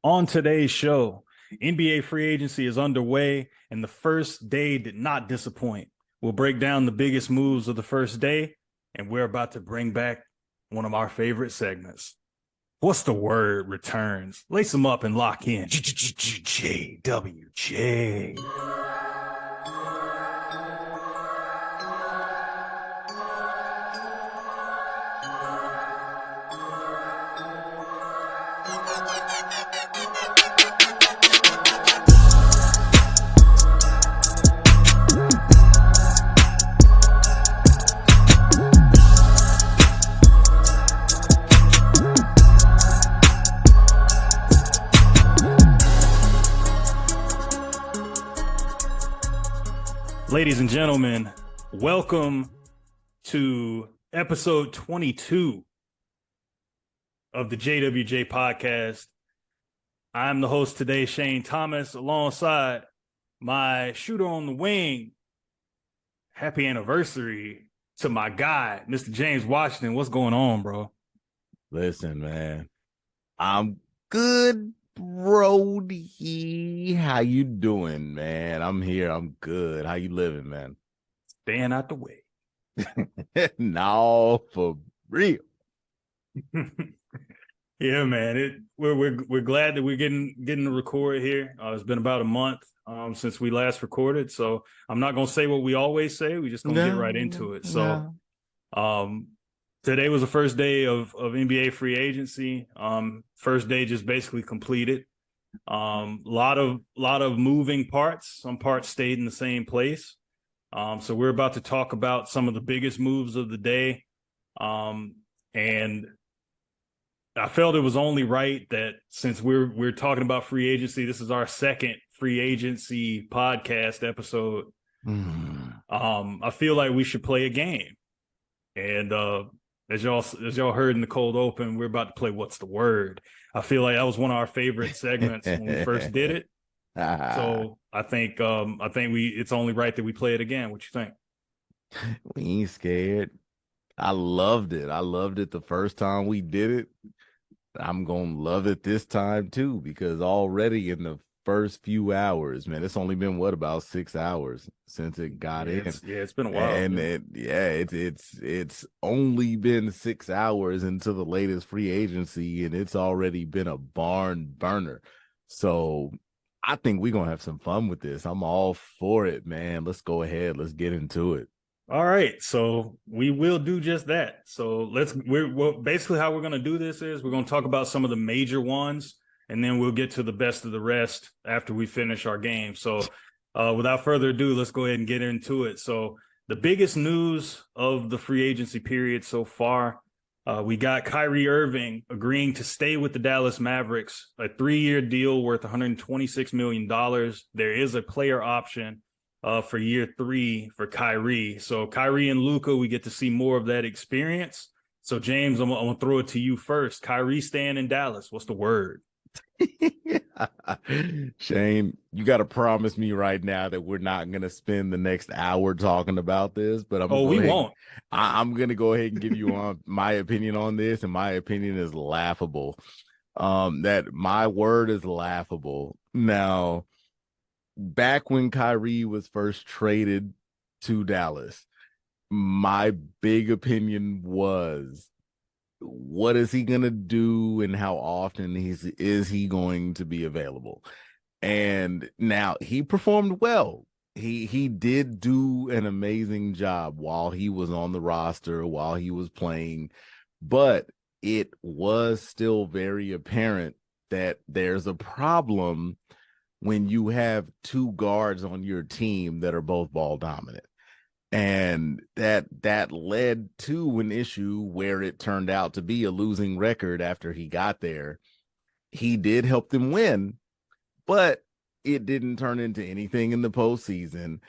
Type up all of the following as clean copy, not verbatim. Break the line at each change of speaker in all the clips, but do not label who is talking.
On today's show, NBA free agency is underway, and the first day did not disappoint. We'll break down the biggest moves of the first day, and we're about to bring back one of our favorite segments. What's the word returns? Lace them up and lock in. JWJ. Ladies and gentlemen, welcome to episode 22 of the JWJ podcast. I'm the host today, Shane Thomas, alongside my shooter on the wing. Happy anniversary to my guy, Mr. James Washington. What's going on, bro?
Listen, man, I'm good, Brody. How you doing, man? I'm here. I'm good. How you living, man?
Staying out the way.
No, for real.
Yeah, man. We're glad that we're getting to record here. It's been about a month since we last recorded, so I'm not gonna say what we always say. We're just gonna get right into it. So, today was the first day of NBA free agency. First day just basically completed. Lot of moving parts. Some parts stayed in the same place. So we're about to talk about some of the biggest moves of the day. And I felt it was only right that since we're talking about free agency, this is our second free agency podcast episode. I feel like we should play a game. And as y'all heard in the cold open, we're about to play What's the Word. I feel like that was one of our favorite segments when we first did it. So I think it's only right that we play it again. What you think?
We ain't scared. I loved it. I loved it the first time we did it. I'm gonna love it this time too, because already in the first few hours, man, it's only been about 6 hours since it got in.
It's been a while.
And it's only been 6 hours into the latest free agency, and it's already been a barn burner. So I think we're gonna have some fun with this. I'm all for it, man. Let's go ahead. Let's get into it.
All right, so we will do just that. So basically how we're going to do this is we're going to talk about some of the major ones, and then we'll get to the best of the rest after we finish our game. So without further ado, let's go ahead and get into it. So the biggest news of the free agency period so far, we got Kyrie Irving agreeing to stay with the Dallas Mavericks, a 3-year deal worth $126 million. There is a player option for year 3 for Kyrie. So Kyrie and Luka, we get to see more of that experience. So James, I'm gonna throw it to you first. Kyrie staying in Dallas. What's the word?
Shane, you got to promise me right now that we're not going to spend the next hour talking about this, but
we won't.
I'm going to go ahead and give you my opinion on this, and my opinion is laughable. That my word is laughable. Now, back when Kyrie was first traded to Dallas, my big opinion was, what is he going to do and how often is he going to be available? And now he performed well. He did do an amazing job while he was on the roster, while he was playing, but it was still very apparent that there's a problem when you have 2 guards on your team that are both ball dominant. And that led to an issue where it turned out to be a losing record after he got there. He did help them win, but it didn't turn into anything in the postseason.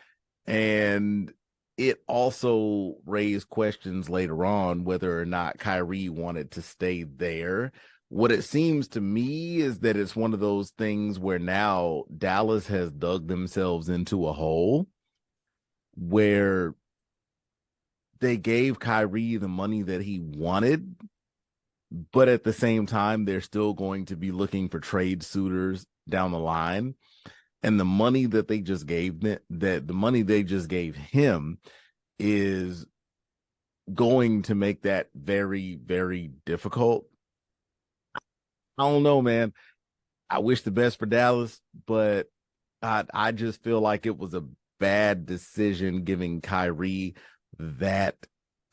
And it also raised questions later on whether or not Kyrie wanted to stay there. What it seems to me is that it's one of those things where now Dallas has dug themselves into a hole where they gave Kyrie the money that he wanted, but at the same time, they're still going to be looking for trade suitors down the line. And the money that they just gave the money they just gave him is going to make that very, very difficult. I don't know, man. I wish the best for Dallas, but I just feel like it was a bad decision giving Kyrie that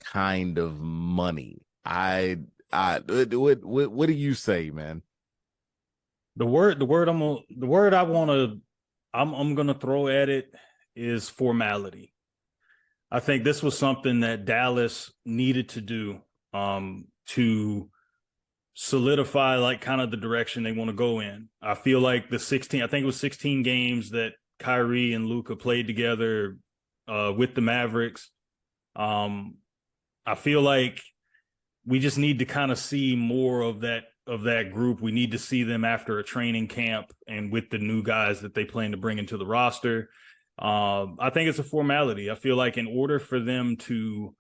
kind of money. What do you say, man?
I'm gonna throw at it is formality. I think this was something that Dallas needed to do to solidify like kind of the direction they want to go in. I feel like I think it was 16 games that Kyrie and Luka played together with the Mavericks. I feel like we just need to kind of see more of that group. We need to see them after a training camp and with the new guys that they plan to bring into the roster. I think it's a formality. I feel like in order for them to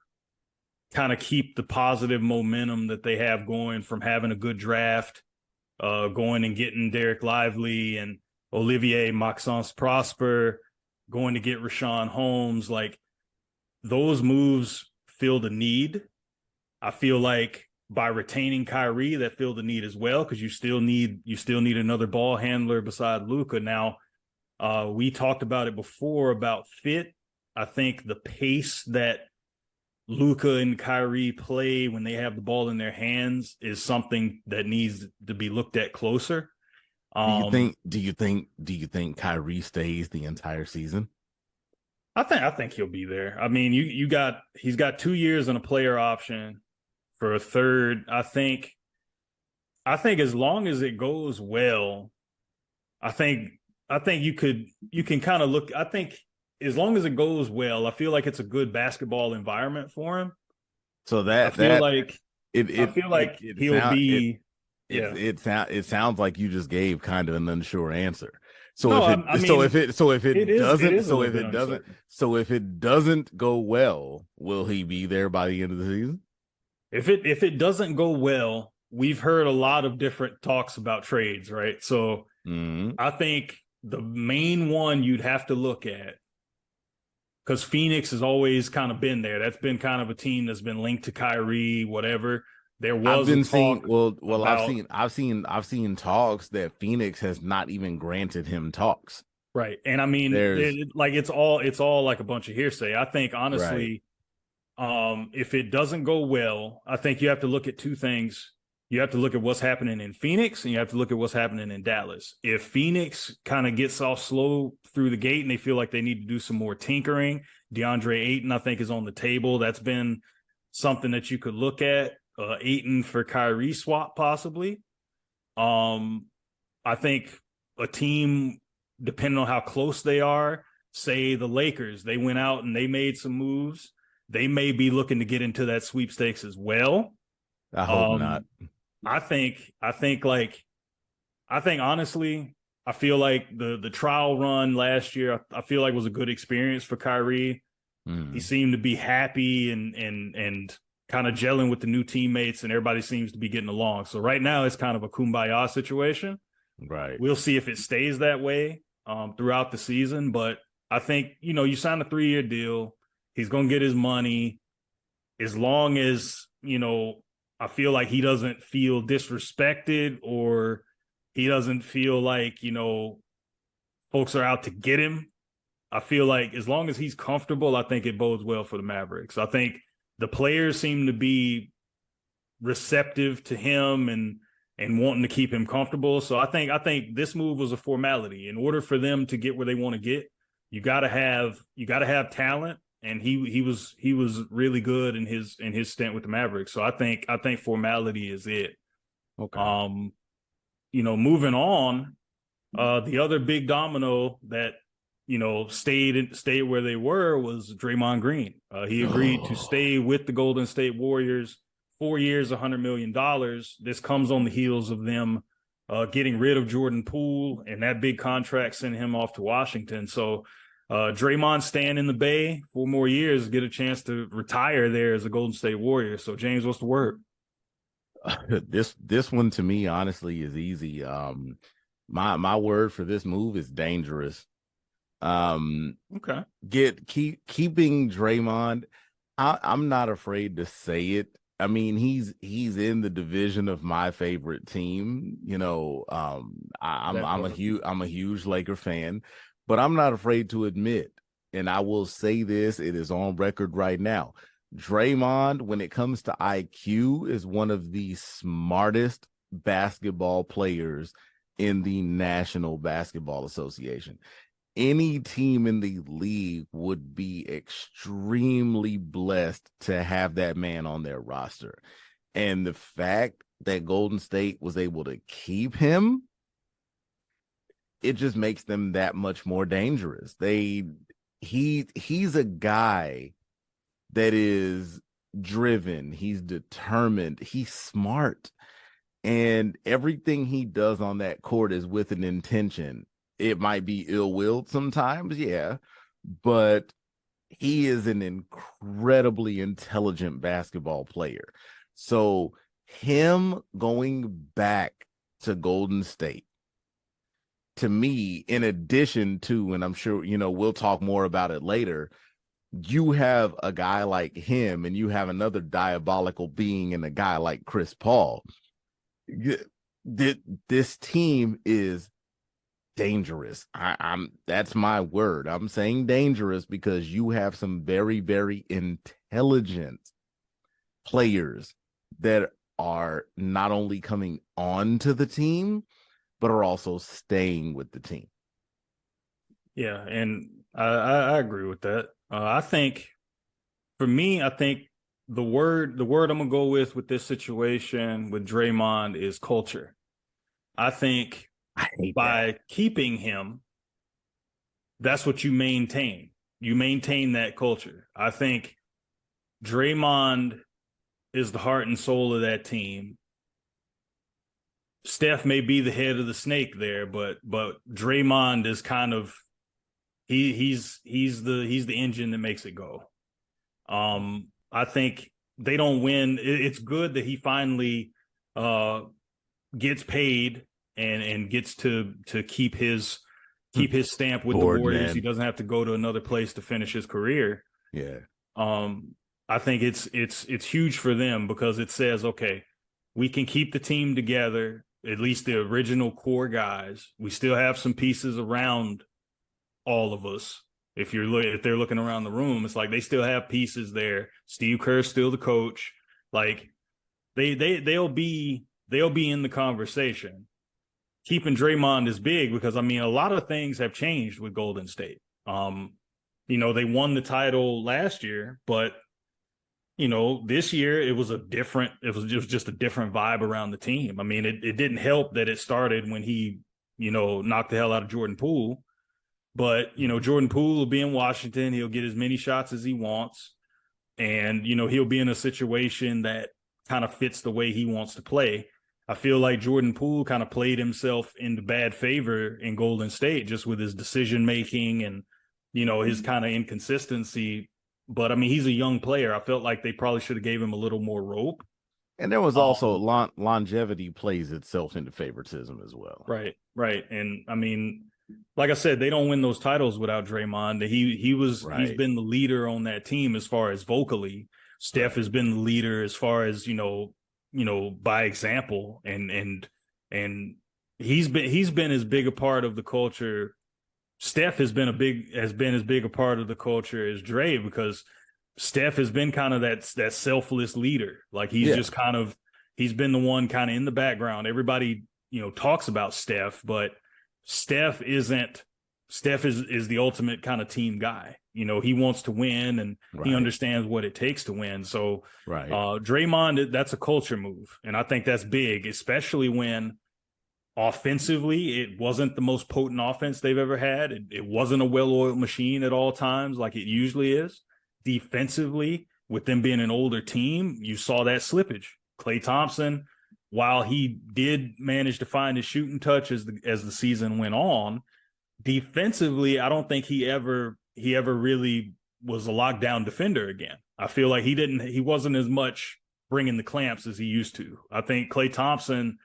kind of keep the positive momentum that they have going from having a good draft, going and getting Derek Lively and Olivier Maxence Prosper, going to get Richaun Holmes, like those moves fill the need. I feel like by retaining Kyrie, that filled the need as well, because you still need another ball handler beside Luka. Now, we talked about it before about fit. I think the pace that Luka and Kyrie play when they have the ball in their hands is something that needs to be looked at closer.
Do you think Kyrie stays the entire season?
I think he'll be there. I mean, he's got 2 years and a player option for a third. I think as long as it goes well, I think you can kind of look. I think as long as it goes well, I feel like it's a good basketball environment for him.
So
I feel like he'll be.
It sounds like you just gave kind of an unsure answer. If it doesn't go well, will he be there by the end of the season?
If it doesn't go well, we've heard a lot of different talks about trades, right? So I think the main one you'd have to look at, because Phoenix has always kind of been there. That's been kind of a team that's been linked to Kyrie, whatever. There was
I've seen talks that Phoenix has not even granted him talks.
Right. And I mean, it's all like a bunch of hearsay. I think honestly, if it doesn't go well, I think you have to look at two things. You have to look at what's happening in Phoenix and you have to look at what's happening in Dallas. If Phoenix kind of gets off slow through the gate and they feel like they need to do some more tinkering, DeAndre Ayton, I think, is on the table. That's been something that you could look at. Ayton for Kyrie swap, possibly. I think a team, depending on how close they are, say the Lakers, they went out and they made some moves. They may be looking to get into that sweepstakes as well.
I hope not.
I think honestly, I feel like the trial run last year, I feel like was a good experience for Kyrie. He seemed to be happy and kind of gelling with the new teammates, and everybody seems to be getting along. So right now it's kind of a kumbaya situation.
Right.
We'll see if it stays that way throughout the season. But I think, you sign a 3-year deal. He's going to get his money as long as, I feel like he doesn't feel disrespected or he doesn't feel like, folks are out to get him. I feel like as long as he's comfortable, I think it bodes well for the Mavericks. I think the players seem to be receptive to him and wanting to keep him comfortable. So I think this move was a formality. In order for them to get where they want to get, you got to have talent, and he was really good in his stint with the Mavericks. So I think formality is it.
Okay.
Moving on, the other big domino that stayed where they were was Draymond Green. He agreed to stay with the Golden State Warriors, 4 years, $100 million. This comes on the heels of them getting rid of Jordan Poole, and that big contract sent him off to Washington. So Draymond staying in the Bay 4 more years, get a chance to retire there as a Golden State Warrior. So James, what's the word?
This one to me honestly is easy. My word for this move is dangerous.
Okay.
Keeping Draymond. I'm not afraid to say it. I mean, he's in the division of my favorite team. You know, I'm a huge Laker fan, but I'm not afraid to admit, and I will say this, it is on record right now. Draymond, when it comes to IQ, is one of the smartest basketball players in the National Basketball Association. Any team in the league would be extremely blessed to have that man on their roster. And the fact that Golden State was able to keep him, it just makes them that much more dangerous. He's a guy that is driven, he's determined, he's smart, and everything he does on that court is with an intention. It might be ill-willed sometimes, yeah, but he is an incredibly intelligent basketball player. So him going back to Golden State, to me, in addition to, and I'm sure, you know, we'll talk more about it later, you have a guy like him and you have another diabolical being in a guy like Chris Paul. This team is dangerous. That's my word. I'm saying dangerous because you have some very, very intelligent players that are not only coming on to the team, but are also staying with the team.
Yeah, and I agree with that. I think, for me, I think the word I'm gonna go with this situation with Draymond is culture. I think by keeping him, that's what you maintain. You maintain that culture. I think Draymond is the heart and soul of that team. Steph may be the head of the snake there, but Draymond is kind of he's the engine that makes it go. I think they don't win. It's good that he finally gets paid and gets to keep his stamp with the Warriors. He doesn't have to go to another place to finish his career.
Yeah.
I think it's huge for them because it says, okay, we can keep the team together, at least the original core guys. We still have some pieces around all of us. If they're looking around the room, it's like they still have pieces there. Steve Kerr's still the coach. Like they'll be in the conversation. Keeping Draymond is big because, I mean, a lot of things have changed with Golden State. You know, they won the title last year, but you know, this year it was just a different vibe around the team. I mean, it didn't help that it started when he, you know, knocked the hell out of Jordan Poole. But, you know, Jordan Poole will be in Washington. He'll get as many shots as he wants. And, you know, he'll be in a situation that kind of fits the way he wants to play. I feel like Jordan Poole kind of played himself into bad favor in Golden State just with his decision-making and, you know, his kind of inconsistency. But, I mean, he's a young player. I felt like they probably should have gave him a little more rope.
And there was also longevity plays itself into favoritism as well.
Right. And, I mean, like I said, they don't win those titles without Draymond. He's been the leader on that team as far as vocally. Steph has been the leader as far as, you know, by example, and he's been as big a part of the culture. Steph has been as big a part of the culture as Dre, because Steph has been kind of that selfless leader. Like just kind of, he's been the one kind of in the background. Everybody, you know, talks about Steph, but Steph is the ultimate kind of team guy. You know, he wants to win and he understands what it takes to win. So Draymond, that's a culture move. And I think that's big, especially when offensively, it wasn't the most potent offense they've ever had. It wasn't a well-oiled machine at all times like it usually is. Defensively, with them being an older team, you saw that slippage. Klay Thompson, while he did manage to find his shooting touch as the season went on, defensively, I don't think he ever really was a lockdown defender again. I feel like he wasn't as much bringing the clamps as he used to. I think Klay Thompson,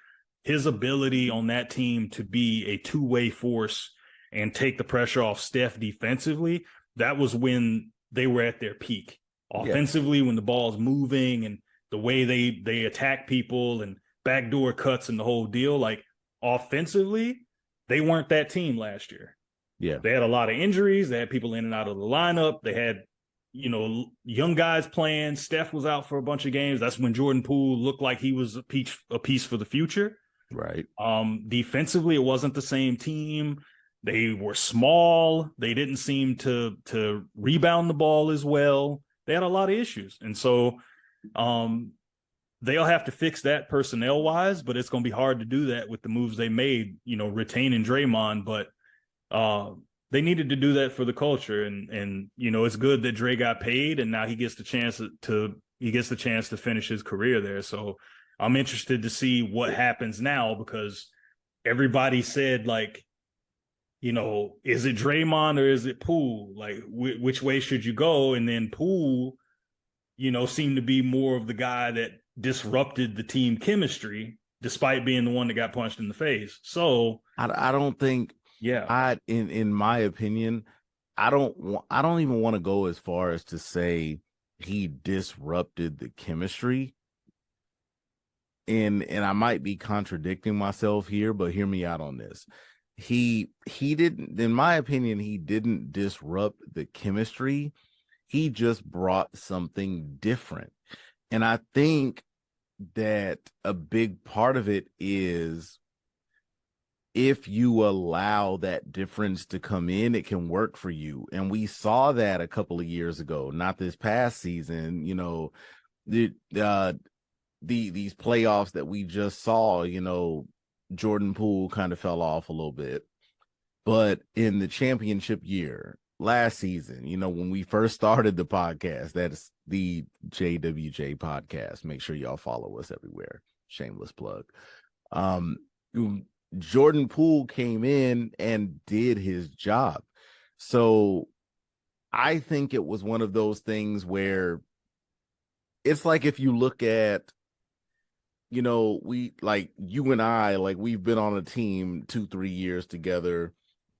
his ability on that team to be a two-way force and take the pressure off Steph defensively, that was when they were at their peak. Offensively, when the ball's moving and the way they attack people and backdoor cuts and the whole deal, like offensively, they weren't that team last year.
Yeah.
They had a lot of injuries. They had people in and out of the lineup. They had, young guys playing. Steph was out for a bunch of games. That's when Jordan Poole looked like he was a piece for the future.
Right.
Defensively, it wasn't the same team. They were small. They didn't seem to rebound the ball as well. They had a lot of issues. And so they'll have to fix that personnel-wise, but it's going to be hard to do that with the moves they made, retaining Draymond. But they needed to do that for the culture. And it's good that Dre got paid, and now he gets the chance to finish his career there. So I'm interested to see what happens now, because everybody said, like, is it Draymond or is it Poole? Like, which way should you go? And then Poole, seemed to be more of the guy that disrupted the team chemistry, despite being the one that got punched in the face. So
I don't think, in my opinion, I don't even want to go as far as to say he disrupted the chemistry. And I might be contradicting myself here, but hear me out on this. He didn't, in my opinion, he didn't disrupt the chemistry. He just brought something different. And I think that a big part of it is, if you allow that difference to come in, it can work for you. And we saw that a couple of years ago, not this past season. These playoffs that we just saw, Jordan Poole kind of fell off a little bit. But in the championship year last season, when we first started the podcast, that's the JWJ podcast. Make sure y'all follow us everywhere. Shameless plug. Jordan Poole came in and did his job. So I think it was one of those things where it's like, if you look at, we, like, you and I, like, we've been on a team 2-3 years together.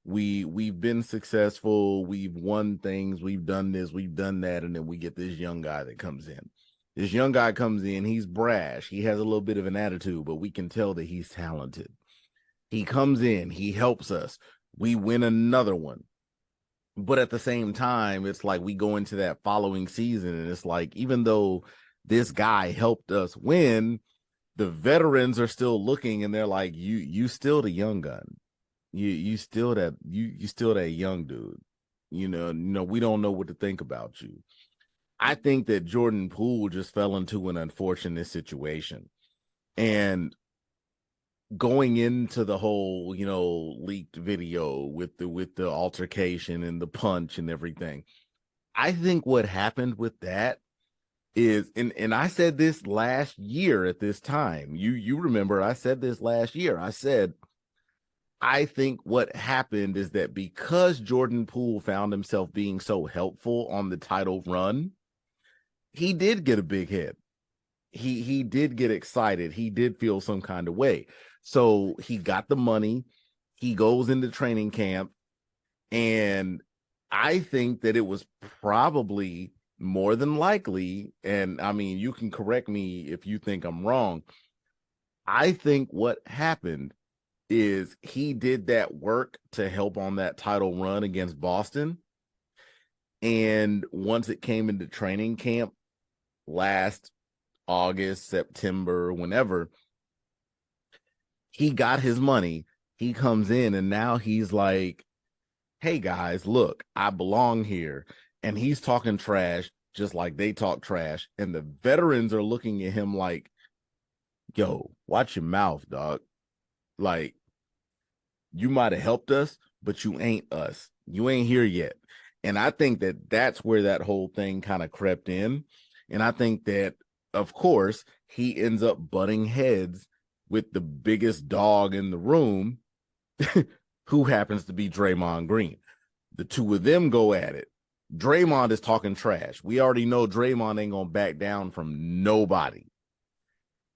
We've been successful. We've won things. We've done this, we've done that. And then we get this young guy that comes in. This young guy comes in. He's brash. He has a little bit of an attitude, but we can tell that he's talented. He comes in, he helps us. We win another one. But at the same time, it's like we go into that following season, and it's like, even though this guy helped us win, the veterans are still looking, and they're like, you still the young gun. You still that young dude. We don't know what to think about you. I think that Jordan Poole just fell into an unfortunate situation. And going into the whole, leaked video with the altercation and the punch and everything, I think what happened with that is, and I said this last year at this time, you remember I said this last year. I said, I think what happened is that because Jordan Poole found himself being so helpful on the title run, he did get a big hit. He did get excited. He did feel some kind of way. So he got the money. He goes into training camp. And I think that it was probably more than likely, and I mean, you can correct me if you think I'm wrong, I think what happened is he did that work to help on that title run against Boston. And once it came into training camp last August, September, whenever, he got his money. He comes in, and now he's like, hey guys, look, I belong here. And he's talking trash just like they talk trash. And the veterans are looking at him like, yo, watch your mouth, dog. Like, you might have helped us, but you ain't us. You ain't here yet. And I think that that's where that whole thing kind of crept in. And I think that, of course, he ends up butting heads with the biggest dog in the room, who happens to be Draymond Green. The two of them go at it. Draymond is talking trash. We already know Draymond ain't going to back down from nobody.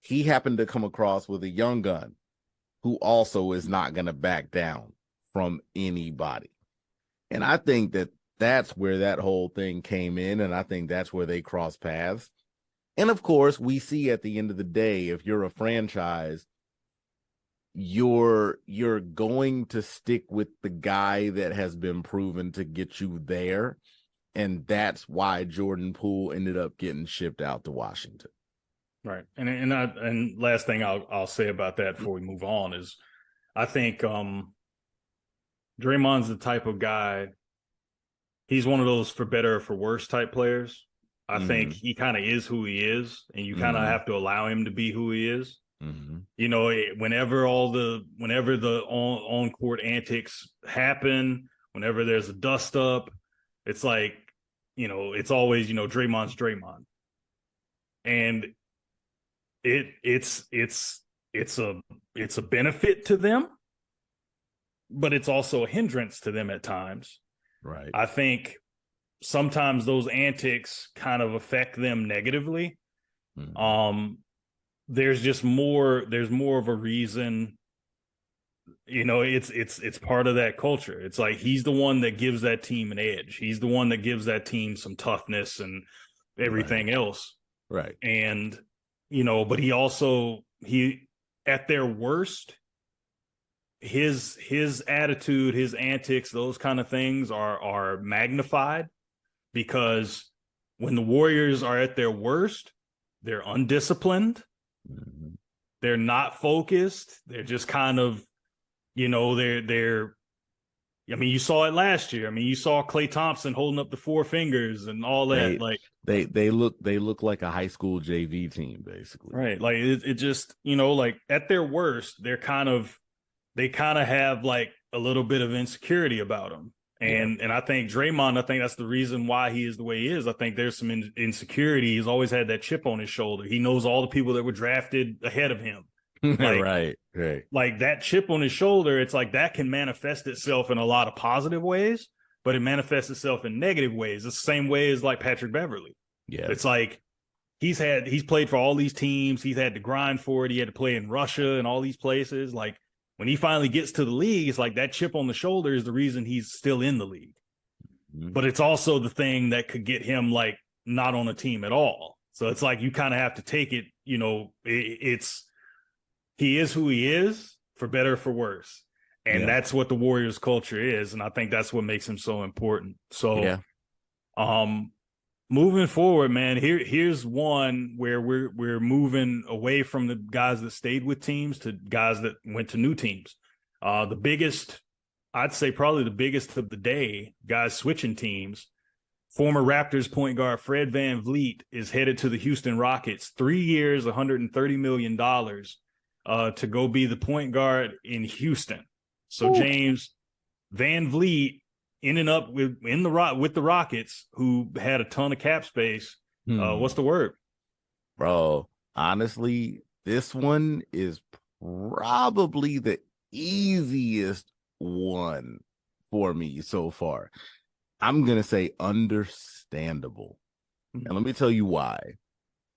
he happened to come across with a young gun who also is not going to back down from anybody. And I think that that's where that whole thing came in. And I think that's where they cross paths. And of course, we see at the end of the day, if you're a franchise, you're going to stick with the guy that has been proven to get you there. And that's why Jordan Poole ended up getting shipped out to Washington.
Right. And last thing I'll say about that before we move on is I think Draymond's the type of guy, he's one of those for better or for worse type players. I think he kind of is who he is, and you kind of have to allow him to be who he is. You know, whenever the on court antics happen, whenever there's a dust up, it's like, you know, it's always, you know, Draymond's Draymond. And it's a benefit to them, but it's also a hindrance to them at times.
Right.
I think sometimes those antics kind of affect them negatively. There's more of a reason, you know, it's part of that culture. It's like he's the one that gives that team an edge. He's the one that gives that team some toughness and everything else.
Right.
And, you know, but he at their worst, his attitude, his antics, those kind of things are magnified, because when the Warriors are at their worst, they're undisciplined. They're not focused. They're just kind of, you know, they're I mean, you saw it last year. I mean, you saw Klay Thompson holding up the four fingers and all that.
They look like a high school JV team, basically.
Right. Like it just, you know, like at their worst, they kind of have like a little bit of insecurity about them. And I think Draymond, I think that's the reason why he is the way he is. I think there's some insecurity. He's always had that chip on his shoulder. He knows all the people that were drafted ahead of him. Like, right. Like that chip on his shoulder, it's like that can manifest itself in a lot of positive ways, but it manifests itself in negative ways. It's the same way as like Patrick Beverley. Yeah. It's like he's played for all these teams. He's had to grind for it. He had to play in Russia and all these places. Like, when he finally gets to the league, it's like that chip on the shoulder is the reason he's still in the league. But it's also the thing that could get him like not on a team at all. So it's like you kind of have to take it, you know, he is who he is, for better or for worse. And that's what the Warriors culture is. And I think that's what makes him so important. So moving forward, man, here's one where we're moving away from the guys that stayed with teams to guys that went to new teams. The biggest, I'd say probably the biggest of the day, guys switching teams. Former Raptors point guard Fred VanVleet is headed to the Houston Rockets, 3 years, $130 million to go be the point guard in Houston. So James, VanVleet ending up with the Rockets, who had a ton of cap space. What's the word?
Bro, honestly, this one is probably the easiest one for me so far. I'm going to say understandable. And let me tell you why.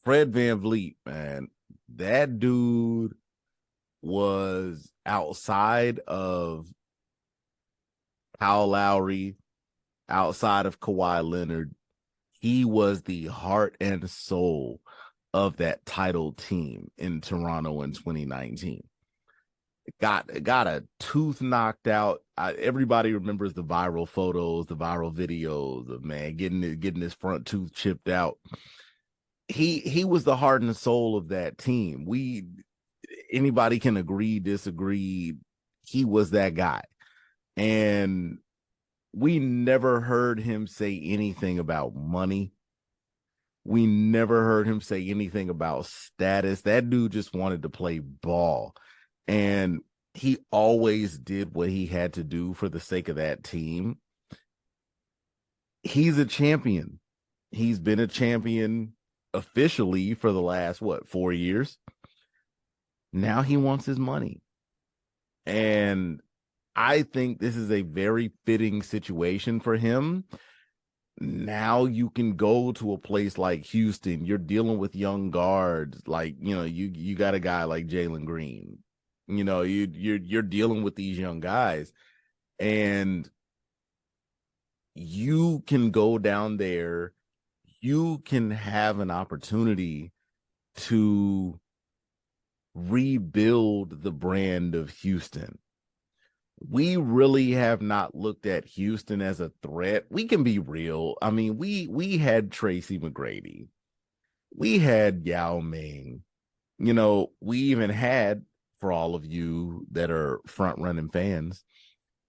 Fred VanVleet, man, that dude was outside of Kyle Lowry, outside of Kawhi Leonard, he was the heart and soul of that title team in Toronto in 2019. Got a tooth knocked out. Everybody remembers the viral photos, the viral videos of man getting his front tooth chipped out. He was the heart and soul of that team. Anybody can agree, disagree. He was that guy. And we never heard him say anything about money. We never heard him say anything about status. That dude just wanted to play ball. And he always did what he had to do for the sake of that team. He's a champion. He's been a champion officially for the last, 4 years? Now he wants his money. And I think this is a very fitting situation for him. Now you can go to a place like Houston. You're dealing with young guards, like you got a guy like Jalen Green. You're dealing with these young guys, and you can go down there. You can have an opportunity to rebuild the brand of Houston. We really have not looked at Houston as a threat. We can be real. I mean, we had Tracy McGrady. We had Yao Ming. We even had, for all of you that are front running fans,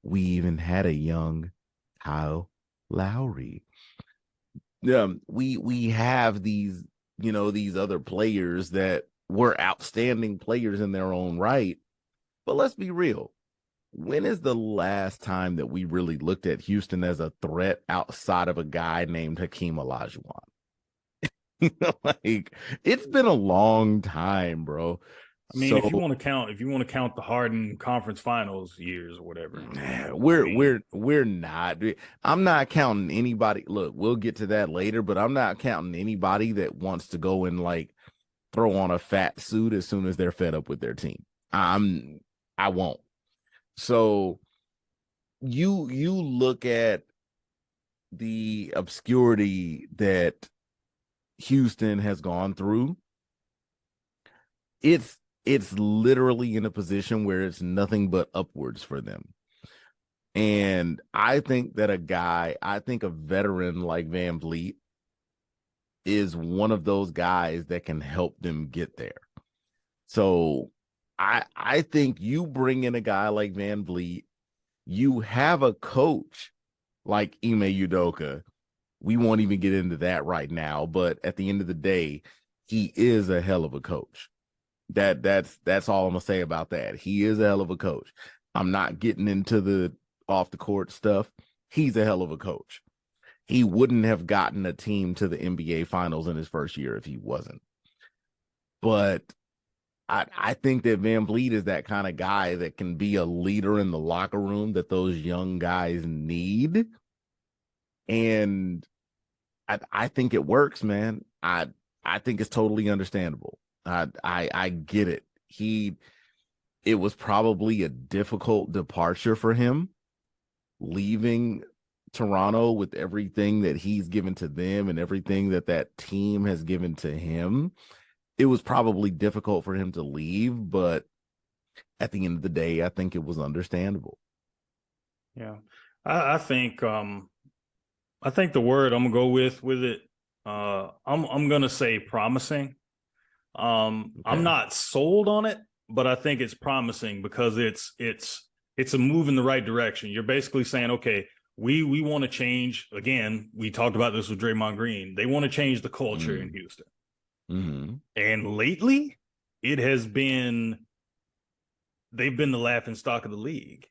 we even had a young Kyle Lowry. We have these, these other players that were outstanding players in their own right. But let's be real. When is the last time that we really looked at Houston as a threat outside of a guy named Hakeem Olajuwon? Like, it's been a long time, bro.
I mean, if you want to count the Harden Conference Finals years or whatever,
we're not. I'm not counting anybody. Look, we'll get to that later, but I'm not counting anybody that wants to go and like throw on a fat suit as soon as they're fed up with their team. I won't. So you look at the obscurity that Houston has gone through. It's literally in a position where it's nothing but upwards for them. And I think that a veteran like Van Vliet is one of those guys that can help them get there. So I think you bring in a guy like Van Vliet, you have a coach like Ime Udoka. We won't even get into that right now, but at the end of the day, he is a hell of a coach. That's all I'm gonna say about that. He is a hell of a coach. I'm not getting into the off the court stuff. He's a hell of a coach. He wouldn't have gotten a team to the NBA Finals in his first year if he wasn't. But I think that Van Vliet is that kind of guy that can be a leader in the locker room that those young guys need. And I think it works, man. I think it's totally understandable. I get it. It was probably a difficult departure for him, leaving Toronto with everything that he's given to them and everything that team has given to him. It was probably difficult for him to leave, but at the end of the day, I think it was understandable.
Yeah. I think the word I'm gonna go with it, I'm gonna say promising. Okay. I'm not sold on it, but I think it's promising because it's a move in the right direction. You're basically saying, okay, we want to change. Again, we talked about this with Draymond Green. They want to change the culture in Houston.
Mm-hmm.
And lately, they've been the laughing stock of the league.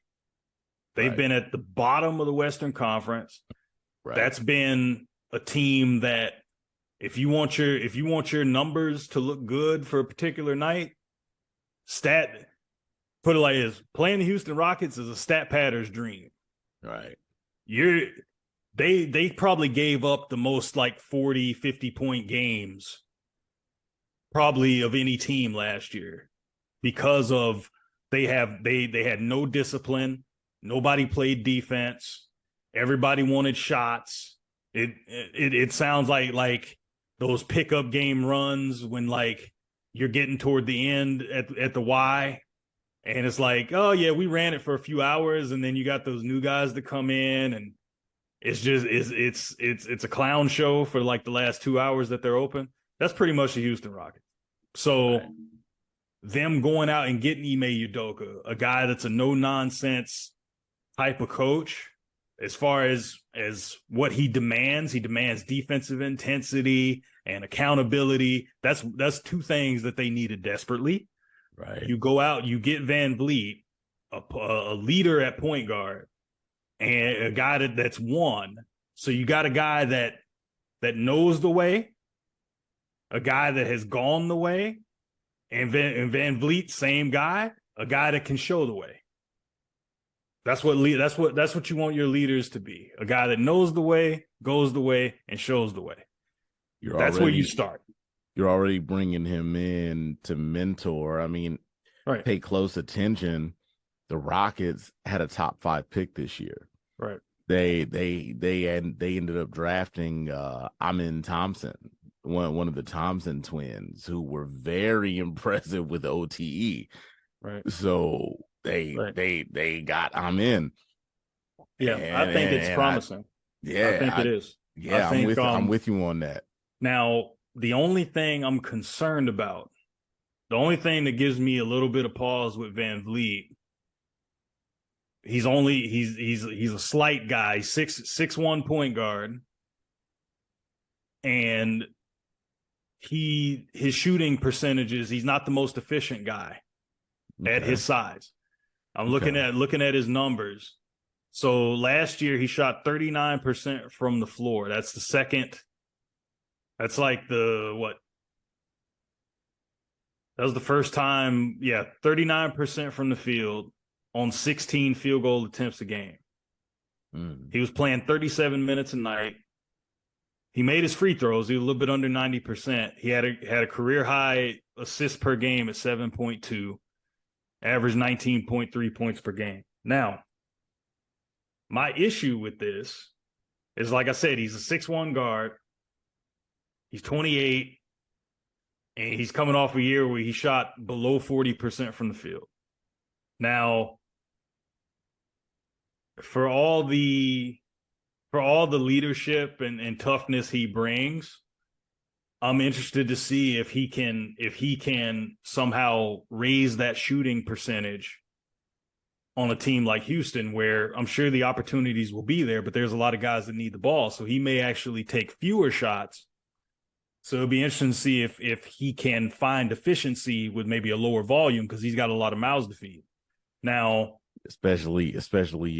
They've been at the bottom of the Western Conference. Right. That's been a team that if you want your numbers to look good for a particular night, put it like this: playing the Houston Rockets is a stat padder's dream.
Right.
They probably gave up the most like 40, 50 point games probably of any team last year because of they had no discipline. Nobody played defense. Everybody wanted shots. It sounds like those pickup game runs when like you're getting toward the end at the Y, and it's like, oh yeah, we ran it for a few hours, and then you got those new guys that come in, and it's just it's a clown show for like the last 2 hours that they're open. That's pretty much the Houston Rockets. So them going out and getting Ime Udoka, a guy that's a no nonsense type of coach, as far as what he demands defensive intensity and accountability. That's two things that they needed desperately.
Right.
You go out, you get Van Vliet, a leader at point guard, and a guy that's won. So you got a guy that knows the way, a guy that has gone the way, and Van Vliet, same guy, a guy that can show the way. That's what you want your leaders to be. A guy that knows the way, goes the way, and shows the way. That's where you start.
You're already bringing him in to mentor. I mean,
right.
Pay close attention. The Rockets had a top 5 pick this year.
Right.
They ended up drafting Amen Thompson, one of the Thompson twins, who were very impressive with OTE.
Right.
So they got Amen.
Yeah, I think it's promising. I think it is.
Yeah, I'm with you on that.
Now, the only thing I'm concerned about, the only thing that gives me a little bit of pause with Van Vliet, he's a slight guy, 6'1" point guard, and his shooting percentages, he's not the most efficient guy at his size. I'm looking at his numbers. So last year he shot 39% from the floor. That's the second. That's like that was the first time. Yeah, 39% from the field on 16 field goal attempts a game. He was playing 37 minutes a night. He made his free throws. He was a little bit under 90%. He had a career high assists per game at 7.2, averaged 19.3 points per game. Now, my issue with this is, like I said, he's a 6'1" guard. He's 28, and he's coming off a year where he shot below 40% from the field. Now, for all the leadership and toughness he brings, I'm interested to see if he can somehow raise that shooting percentage on a team like Houston, where I'm sure the opportunities will be there, but there's a lot of guys that need the ball. So he may actually take fewer shots. So it'll be interesting to see if he can find efficiency with maybe a lower volume, because he's got a lot of mouths to feed. Now, especially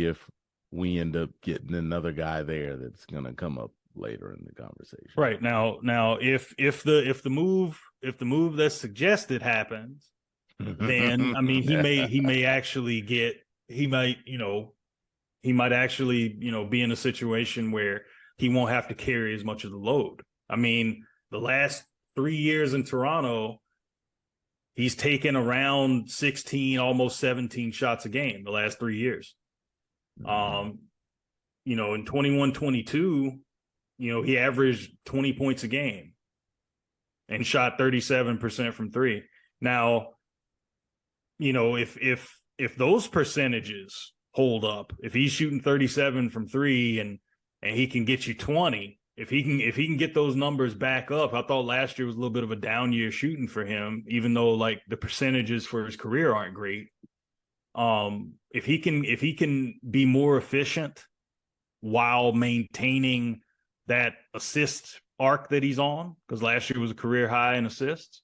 if we end up getting another guy there that's going to come up later in the conversation.
Right. Now if the move that's suggested happens, then I mean he might actually be in a situation where he won't have to carry as much of the load. I mean, the last 3 years in Toronto, he's taken around 16, almost 17 shots a game the last 3 years. In 21-22, he averaged 20 points a game and shot 37% from three. Now, if those percentages hold up, if he's shooting 37 from three and he can get you 20, if he can get those numbers back up. I thought last year was a little bit of a down year shooting for him, even though like the percentages for his career aren't great. If he can be more efficient while maintaining that assist arc that he's on, because last year was a career high in assists,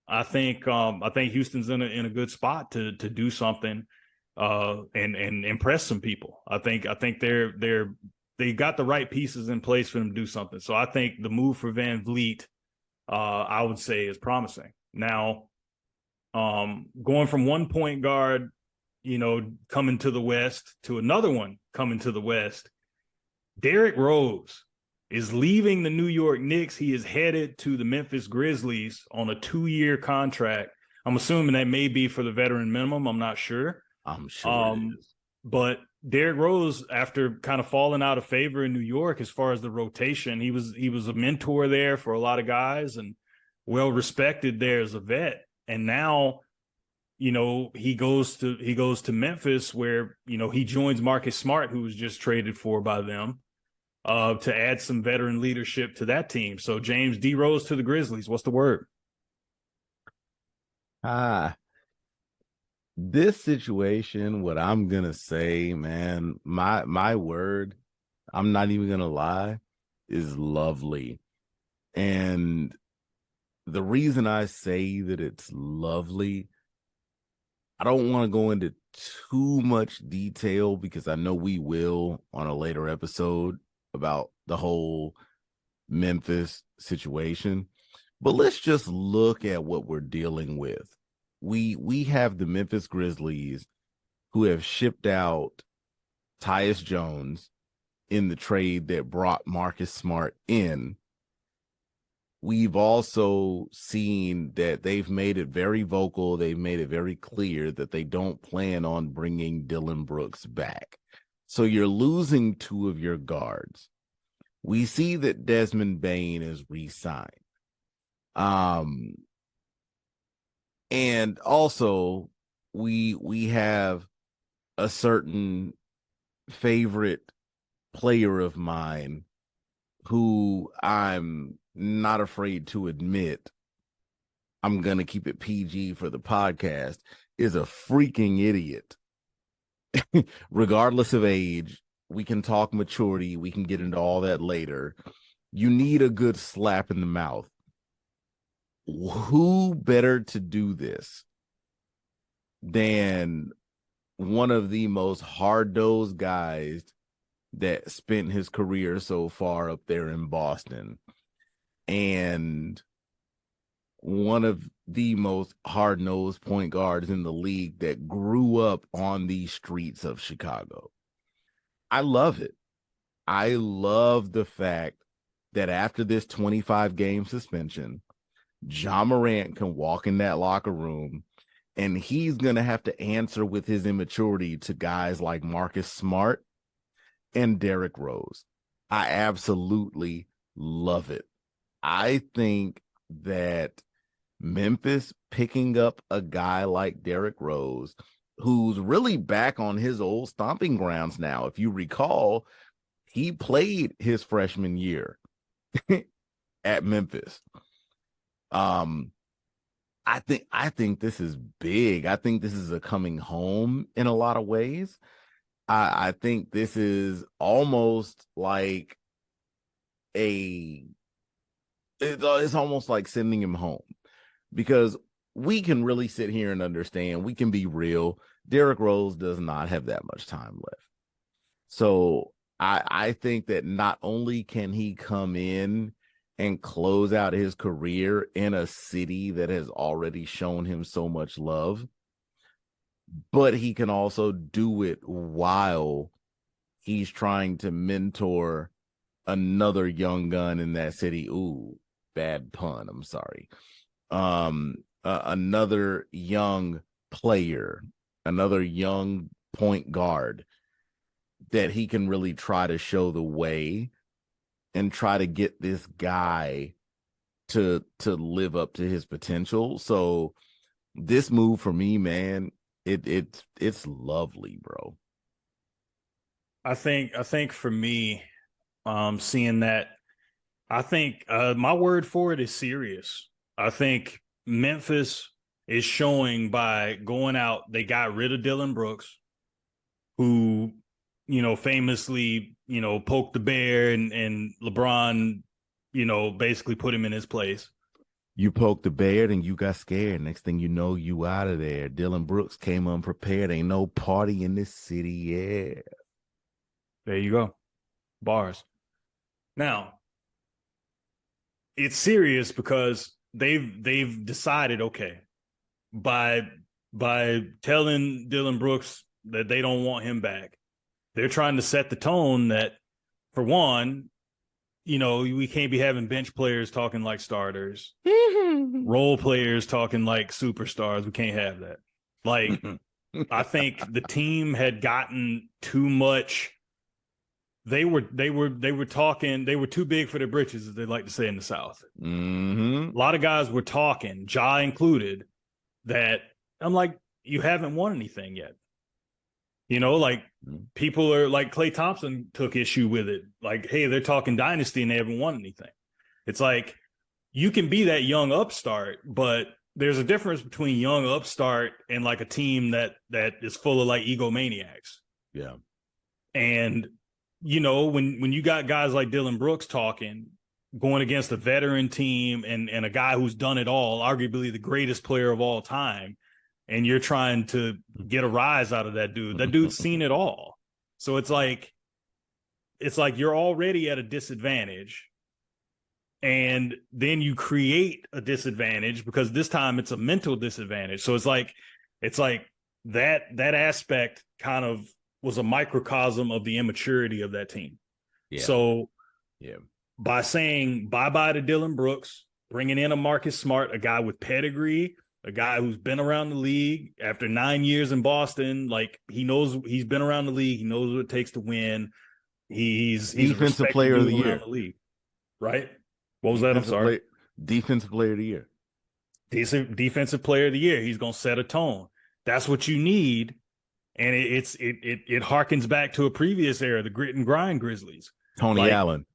I think Houston's in a good spot to do something and impress some people. I think they got the right pieces in place for them to do something. So I think the move for Van Vliet, I would say, is promising. Now, going from one point guard, coming to the West to another one coming to the West, Derrick Rose is leaving the New York Knicks. He is headed to the Memphis Grizzlies on a 2-year contract. I'm assuming that may be for the veteran minimum. I'm not sure.
I'm sure it is.
But Derrick Rose, after kind of falling out of favor in New York as far as the rotation, he was a mentor there for a lot of guys and well respected there as a vet. And now, he goes to Memphis, where he joins Marcus Smart, who was just traded for by them, to add some veteran leadership to that team. So James, D Rose to the Grizzlies. What's the word?
This situation, what I'm gonna say, man, my word, I'm not even gonna lie, is lovely. And the reason I say that it's lovely, I don't want to go into too much detail, because I know we will on a later episode about the whole Memphis situation. But let's just look at what we're dealing with. We have the Memphis Grizzlies, who have shipped out Tyus Jones in the trade that brought Marcus Smart in. We've also seen that they've made it very vocal. They've made it very clear that they don't plan on bringing Dillon Brooks back. So you're losing two of your guards. We see that Desmond Bane is re-signed. And also we have a certain favorite player of mine who I'm not afraid to admit, I'm going to keep it PG for the podcast, is a freaking idiot. Regardless of age, we can talk maturity. We can get into all that later. You need a good slap in the mouth. Who better to do this than one of the most hard-nosed guys that spent his career so far up there in Boston, and one of the most hard-nosed point guards in the league that grew up on these streets of Chicago. I love it. I love the fact that after this 25-game suspension, Ja Morant can walk in that locker room and he's going to have to answer with his immaturity to guys like Marcus Smart and Derrick Rose. I absolutely love it. I think that Memphis picking up a guy like Derrick Rose, who's really back on his old stomping grounds now. If you recall, he played his freshman year at Memphis. I think this is big. I think this is a coming home in a lot of ways. I think this is almost like it's almost like sending him home, because we can really sit here and understand, we can be real. Derrick Rose does not have that much time left. So I think that not only can he come in and close out his career in a city that has already shown him so much love, but he can also do it while he's trying to mentor another young gun in that city. Ooh, bad pun. I'm sorry. Another young player, another young point guard that he can really try to show the way and try to get this guy to live up to his potential. So this move for me, man, it's lovely, bro.
I think for me, seeing that, I think my word for it is serious. I think Memphis is showing by going out. They got rid of Dillon Brooks, who, famously, poked the bear, and LeBron, basically put him in his place.
You poked the bear and you got scared. Next thing you know, you out of there. Dillon Brooks came unprepared. Ain't no party in this city. Yeah.
There you go. Bars. Now, it's serious because they've decided, okay, by telling Dillon Brooks that they don't want him back, they're trying to set the tone that, for one, we can't be having bench players talking like starters, role players talking like superstars. We can't have that. Like, I think the team had gotten too much. They were talking. They were too big for their britches, as they like to say in the South.
Mm-hmm.
A lot of guys were talking, Ja included, that I'm like, you haven't won anything yet. People are like, Klay Thompson took issue with it. Like, hey, they're talking dynasty and they haven't won anything. It's like, you can be that young upstart, but there's a difference between young upstart and like a team that is full of like egomaniacs.
Yeah.
And, when you got guys like Dillon Brooks talking, going against a veteran team and a guy who's done it all, arguably the greatest player of all time, and you're trying to get a rise out of that dude. That dude's seen it all. So it's like you're already at a disadvantage, and then you create a disadvantage because this time it's a mental disadvantage. So it's like that aspect kind of was a microcosm of the immaturity of that team.
Yeah.
So
yeah,
by saying bye-bye to Dillon Brooks, bringing in a Marcus Smart, a guy with pedigree, a guy who's been around the league after 9 years in Boston, like he knows he's been around the league. He knows what it takes to win. He's
defensive player of the year,
the league, right? What was that? I'm sorry.
Defensive player of the year.
Defensive player of the year. He's gonna set a tone. That's what you need, and it harkens back to a previous era, the grit and grind Grizzlies.
Tony Allen,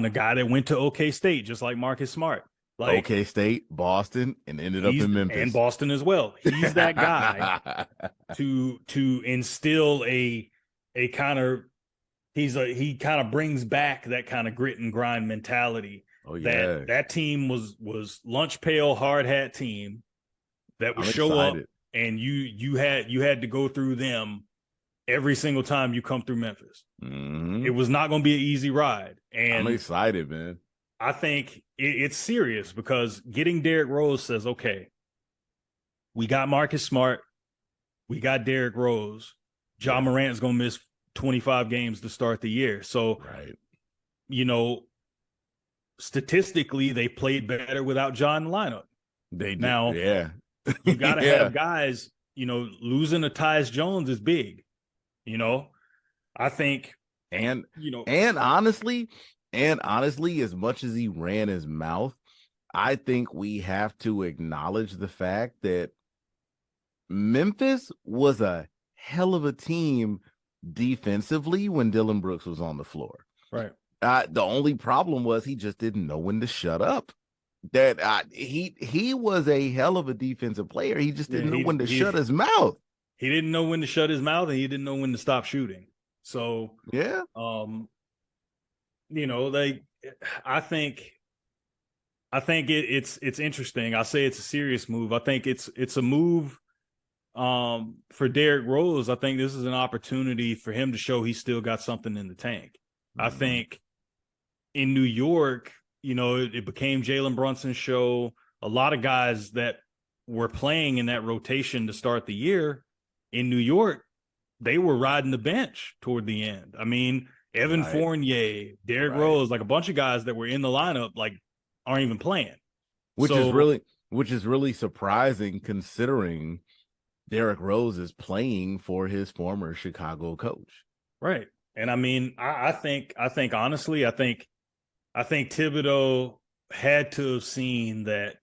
a
guy that went to OK State, just like Marcus Smart. Like
OK State, Boston, and ended up in Memphis
and Boston as well. He's that guy to instill a kind of he kind of brings back that kind of grit and grind mentality.
Oh yeah,
that team was lunch pail hard hat team that would show up, and you had to go through them every single time you come through Memphis.
Mm-hmm.
It was not going to be an easy ride, and
I'm excited, man.
I think it's serious because getting Derrick Rose says, okay, we got Marcus Smart, we got Derrick Rose. Ja Morant is going to miss 25 games to start the year. So, statistically, they played better without Ja in the lineup.
They did.
Now, you got to have guys, losing a Tyus Jones is big. I think,
and honestly, as much as he ran his mouth, I think we have to acknowledge the fact that Memphis was a hell of a team defensively when Dillon Brooks was on the floor.
Right.
The only problem was he just didn't know when to shut up. That he was a hell of a defensive player. He just didn't know when to shut his mouth.
He didn't know when to shut his mouth, and he didn't know when to stop shooting. So I think it's interesting. I say it's a serious move. I think it's a move for Derrick Rose. I think this is an opportunity for him to show he's still got something in the tank. Mm-hmm. I think in New York, it became Jalen Brunson's show. A lot of guys that were playing in that rotation to start the year in New York, they were riding the bench toward the end. I mean, Evan Fournier, Derrick Rose, like a bunch of guys that were in the lineup, like aren't even playing.
Which is really surprising considering Derrick Rose is playing for his former Chicago coach.
Right. And I mean, I think honestly, I think Thibodeau had to have seen that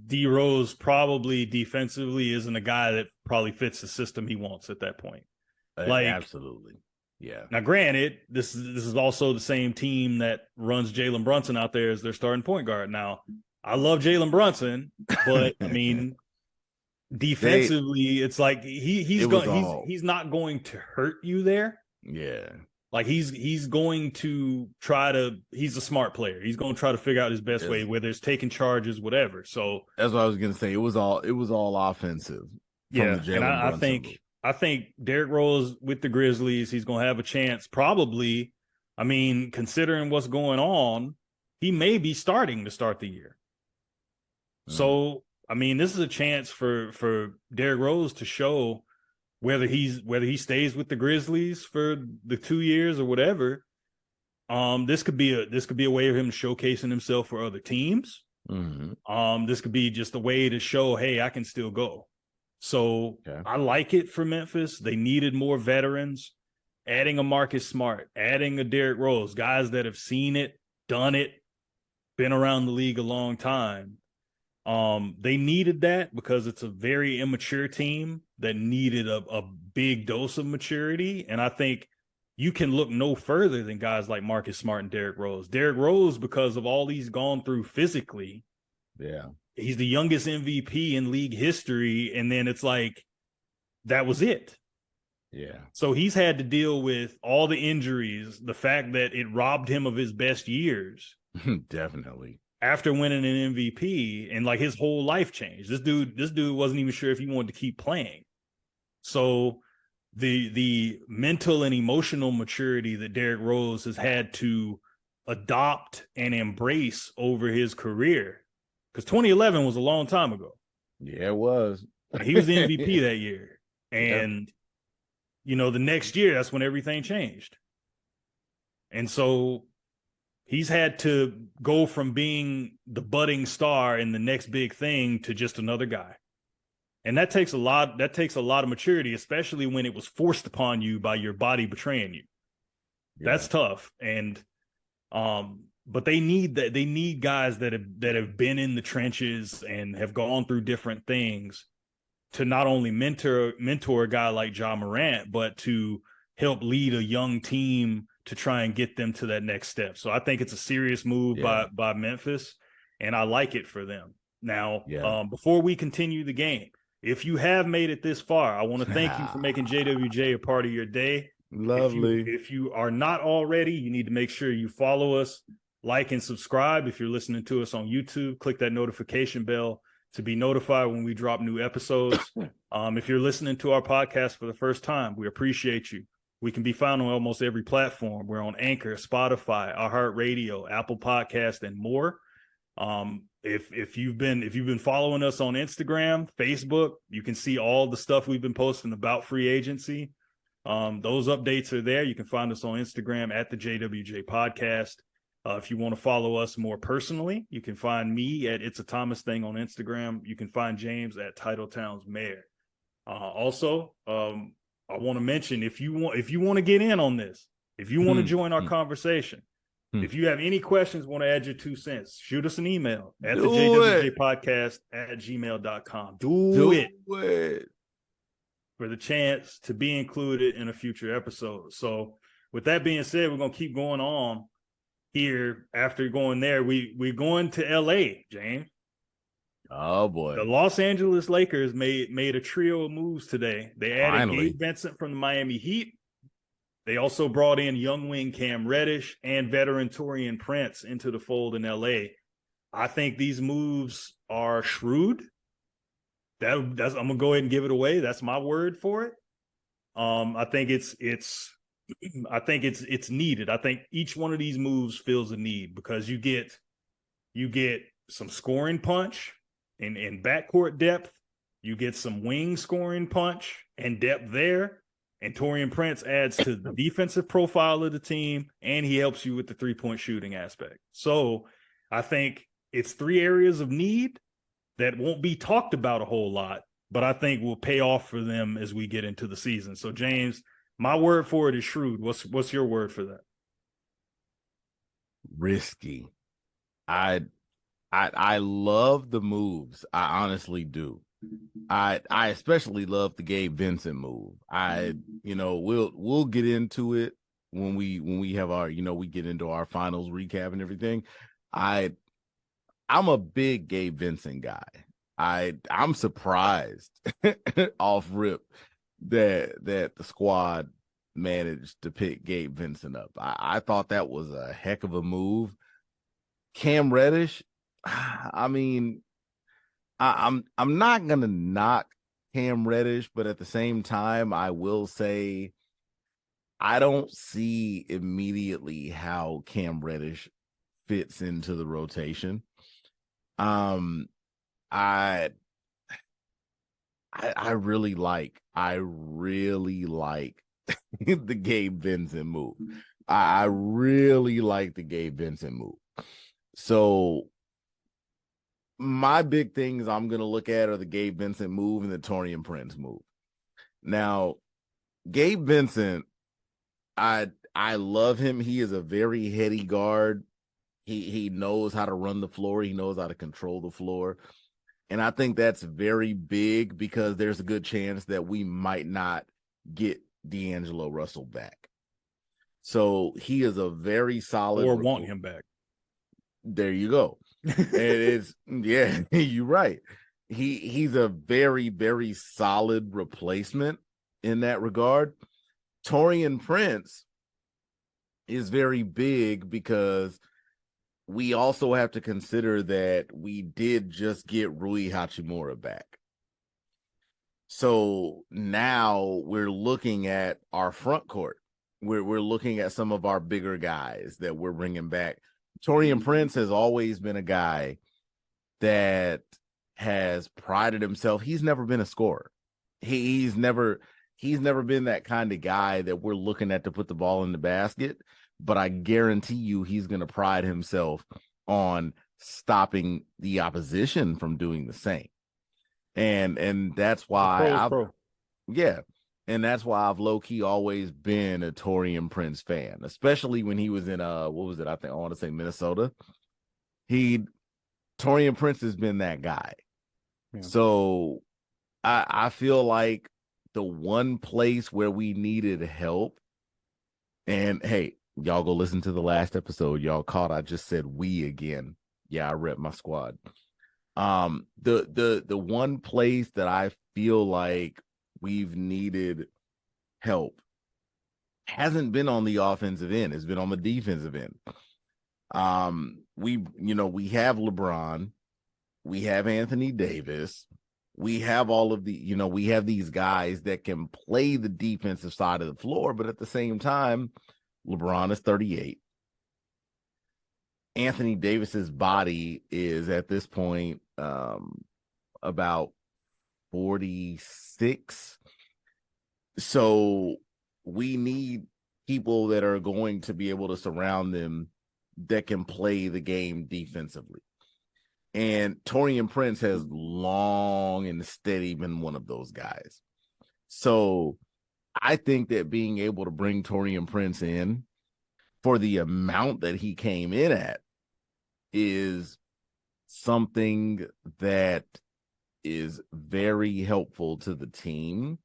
D Rose probably defensively isn't a guy that probably fits the system he wants at that point.
Absolutely. Yeah.
Now, granted, this is also the same team that runs Jalen Brunson out there as their starting point guard. Now, I love Jalen Brunson, but I mean, defensively, it's like he's not going to hurt you there.
Yeah.
Like he's going to he's a smart player. He's going to try to figure out his best way, whether it's taking charges, whatever. So
that's what I was going to say. It was all offensive.
Yeah. And I think Derrick Rose with the Grizzlies, he's going to have a chance. Probably, I mean, considering what's going on, he may be starting to start the year. So, I mean, this is a chance for Derrick Rose to show whether he stays with the Grizzlies for the 2 years or whatever. This could be a way of him showcasing himself for other teams. Mm-hmm. This could be just a way to show, hey, I can still go. So I like it for Memphis. They needed more veterans. Adding a Marcus Smart, adding a Derrick Rose, guys that have seen it, done it, been around the league a long time. They needed that because it's a very immature team that needed a big dose of maturity. And I think you can look no further than guys like Marcus Smart and Derrick Rose. Derrick Rose, because of all he's gone through physically, he's the youngest MVP in league history. And then it's like, that was it.
Yeah.
So he's had to deal with all the injuries, the fact that it robbed him of his best years.
Definitely.
After winning an MVP, and like his whole life changed. This dude wasn't even sure if he wanted to keep playing. So the mental and emotional maturity that Derrick Rose has had to adopt and embrace over his career, because 2011 was a long time ago.
Yeah, it was.
He was the MVP that year.
Yeah.
And, the next year, that's when everything changed. And so he's had to go from being the budding star and the next big thing to just another guy. And that takes a lot of maturity, especially when it was forced upon you by your body betraying you. Yeah. That's tough. And but they need that. They need guys that have been in the trenches and have gone through different things to not only mentor a guy like Ja Morant, but to help lead a young team to try and get them to that next step. So I think it's a serious move by Memphis, and I like it for them. Now, before we continue the game, if you have made it this far, I want to thank you for making JWJ a part of your day.
Lovely.
If you are not already, you need to make sure you follow us, like and subscribe. If you're listening to us on YouTube, click that notification bell to be notified when we drop new episodes. If you're listening to our podcast for the first time, we appreciate you. We can be found on almost every platform. We're on Anchor, Spotify, iHeartRadio, Apple Podcast, and more. If you've been following us on Instagram, Facebook, you can see all the stuff we've been posting about free agency. Those updates are there. You can find us on Instagram at the JWJ Podcast. If you want to follow us more personally, you can find me at It's a Thomas Thing on Instagram. You can find James at Title Towns Mayor. Also, I want to mention if you want to get in on this, if you want to join our conversation, if you have any questions, want to add your 2 cents, shoot us an email at the JWJpodcast at gmail.com. Do it for the chance to be included in a future episode. So with that being said, we're going to keep going on here. After going there, we're going to LA, James.
Oh boy.
The Los Angeles Lakers made a trio of moves today. They added Gabe Vincent from the Miami Heat. They also brought in young wing Cam Reddish and veteran Taurean Prince into the fold in LA. I think these moves are shrewd. I'm gonna go ahead and give it away. That's my word for it. I think it's needed. I think each one of these moves fills a need because you get some scoring punch in backcourt depth. You get some wing scoring punch and depth there. And Taurean Prince adds to the defensive profile of the team, and he helps you with the three-point shooting aspect. So I think it's 3 areas of need that won't be talked about a whole lot, but I think will pay off for them as we get into the season. So, James, my word for it is shrewd. What's your word for that?
Risky. I love the moves. I honestly do. I especially love the Gabe Vincent move. We'll get into it when we have our, we get into our finals recap and everything. I'm a big Gabe Vincent guy. I'm surprised off rip that the squad managed to pick Gabe Vincent up. I thought that was a heck of a move. Cam Reddish, I mean, I'm not gonna knock Cam Reddish, but at the same time, I will say I don't see immediately how Cam Reddish fits into the rotation. I really like the Gabe Vincent move. I really like the Gabe Vincent move. So my big things I'm going to look at are the Gabe Vincent move and the Taurean Prince move. Now, Gabe Vincent, I love him. He is a very heady guard. He knows how to run the floor. He knows how to control the floor. And I think that's very big because there's a good chance that we might not get D'Angelo Russell back. So he is a very solid
or want him back.
There you go. And you're right. He's a very, very solid replacement in that regard. Taurean Prince is very big because we also have to consider that we did just get Rui Hachimura back. So now we're looking at our front court. We're looking at some of our bigger guys that we're bringing back. Taurean Prince has always been a guy that has prided himself. He's never been a scorer. He's never been that kind of guy that we're looking at to put the ball in the basket. But I guarantee you, he's going to pride himself on stopping the opposition from doing the same. And that's why yeah. And that's why I've low key always been a Taurean Prince fan, especially when he was in what was it? I think I want to say Minnesota. Taurean Prince has been that guy. Yeah. So I feel like the one place where we needed help, and hey, y'all go listen to the last episode. Y'all caught I just said we again. Yeah, I rep my squad. The one place that I feel like we've needed help hasn't been on the offensive end, it's been on the defensive end. We have LeBron, we have Anthony Davis, we have all of the, we have these guys that can play the defensive side of the floor, but at the same time, LeBron is 38. Anthony Davis's body is at this point about 46. So we need people that are going to be able to surround them that can play the game defensively. And Taurean Prince has long and steady been one of those guys. So I think that being able to bring Taurean Prince in for the amount that he came in at is something that is very helpful to the team.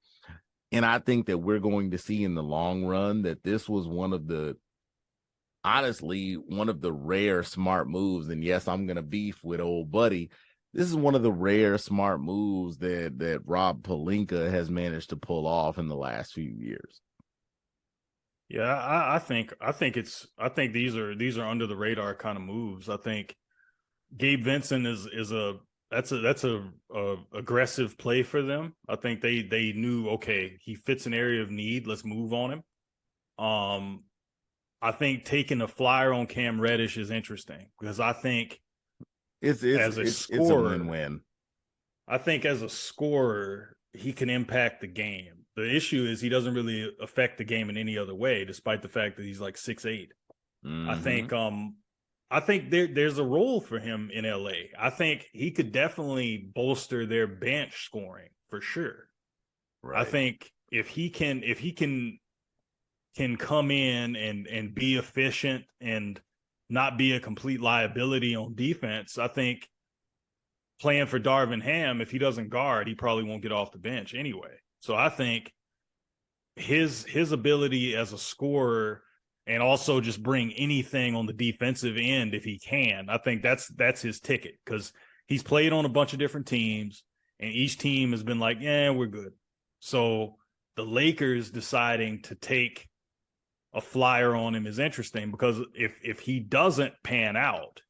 And I think that we're going to see in the long run that this was one of the rare smart moves. And yes, I'm going to beef with old buddy. This is one of the rare smart moves that Rob Pelinka has managed to pull off in the last few years.
Yeah, I think these are under the radar kind of moves. I think Gabe Vincent is a aggressive play for them. I think they knew, okay, he fits an area of need, let's move on him. I think taking a flyer on Cam Reddish is interesting because I think it's a win-win. I think as a scorer, he can impact the game. The issue is he doesn't really affect the game in any other way, despite the fact that he's like 6'8". Mm-hmm. I think there's a role for him in LA. I think he could definitely bolster their bench scoring for sure. Right. I think if he can come in and be efficient and not be a complete liability on defense, I think playing for Darvin Ham, if he doesn't guard, he probably won't get off the bench anyway. So I think his ability as a scorer and also just bring anything on the defensive end if he can, I think that's his ticket because he's played on a bunch of different teams and each team has been like, yeah, we're good. So the Lakers deciding to take a flyer on him is interesting because if he doesn't pan out,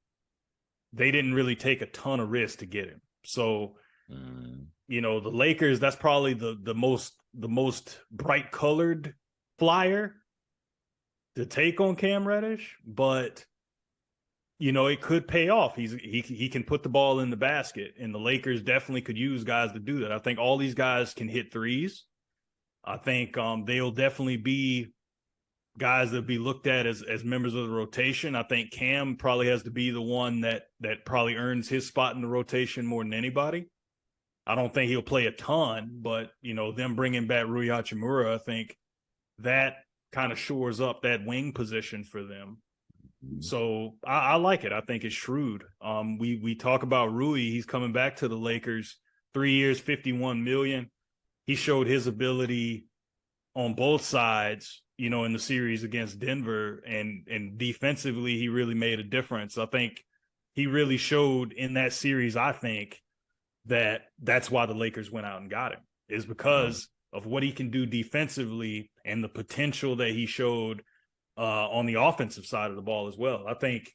they didn't really take a ton of risk to get him. So, the Lakers, that's probably the most bright colored flyer to take on Cam Reddish, but it could pay off. He can put the ball in the basket, and the Lakers definitely could use guys to do that. I think all these guys can hit threes. I think they'll definitely be guys that be looked at as members of the rotation. I think Cam probably has to be the one that probably earns his spot in the rotation more than anybody. I don't think he'll play a ton, but them bringing back Rui Hachimura, I think that kind of shores up that wing position for them. So I like it. I think it's shrewd. We talk about Rui. He's coming back to the Lakers, 3 years, $51 million. He showed his ability on both sides, in the series against Denver, and defensively, he really made a difference. I think he really showed in that series, I think, that's why the Lakers went out and got him, is because of what he can do defensively and the potential that he showed on the offensive side of the ball as well. I think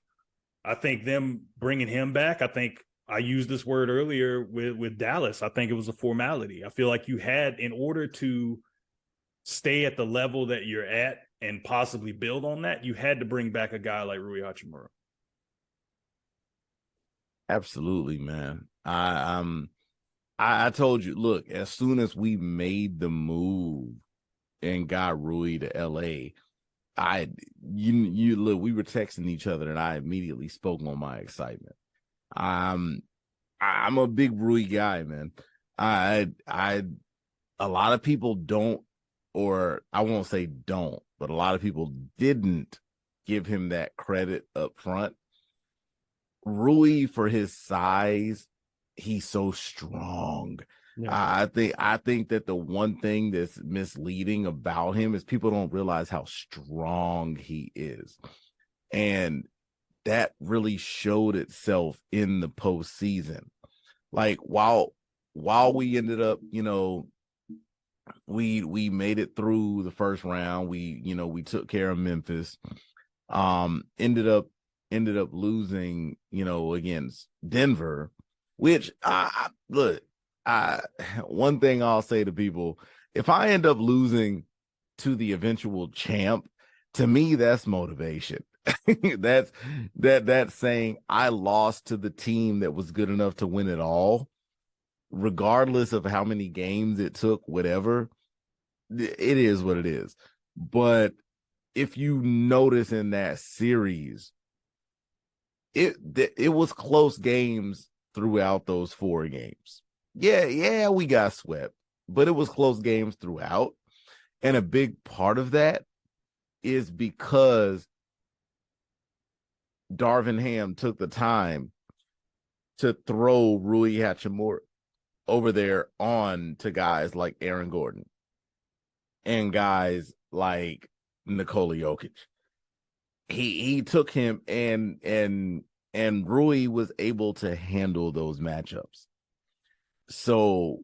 them bringing him back, I think I used this word earlier with Dallas. I think it was a formality. I feel like you had, in order to stay at the level that you're at and possibly build on that, you had to bring back a guy like Rui Hachimura.
Absolutely, man. I told you, look, as soon as we made the move and got Rui to LA, you look, we were texting each other and I immediately spoke on my excitement. I'm a big Rui guy, man. I a lot of people don't, or I won't say don't, but a lot of people didn't give him that credit up front. Rui, for his size, he's so strong. Yeah. I think that the one thing that's misleading about him is people don't realize how strong he is. And that really showed itself in the postseason. Like while we ended up, we made it through the first round. We took care of Memphis. Ended up losing, against Denver, which one thing I'll say to people, if I end up losing to the eventual champ, to me, that's motivation. that's saying I lost to the team that was good enough to win it all, regardless of how many games it took, whatever. It is what it is. But if you notice in that series, it was close games throughout those 4 games. Yeah, we got swept, but it was close games throughout. And a big part of that is because Darvin Ham took the time to throw Rui Hachimura over there on to guys like Aaron Gordon and guys like Nikola Jokic. He took him and Rui was able to handle those matchups. So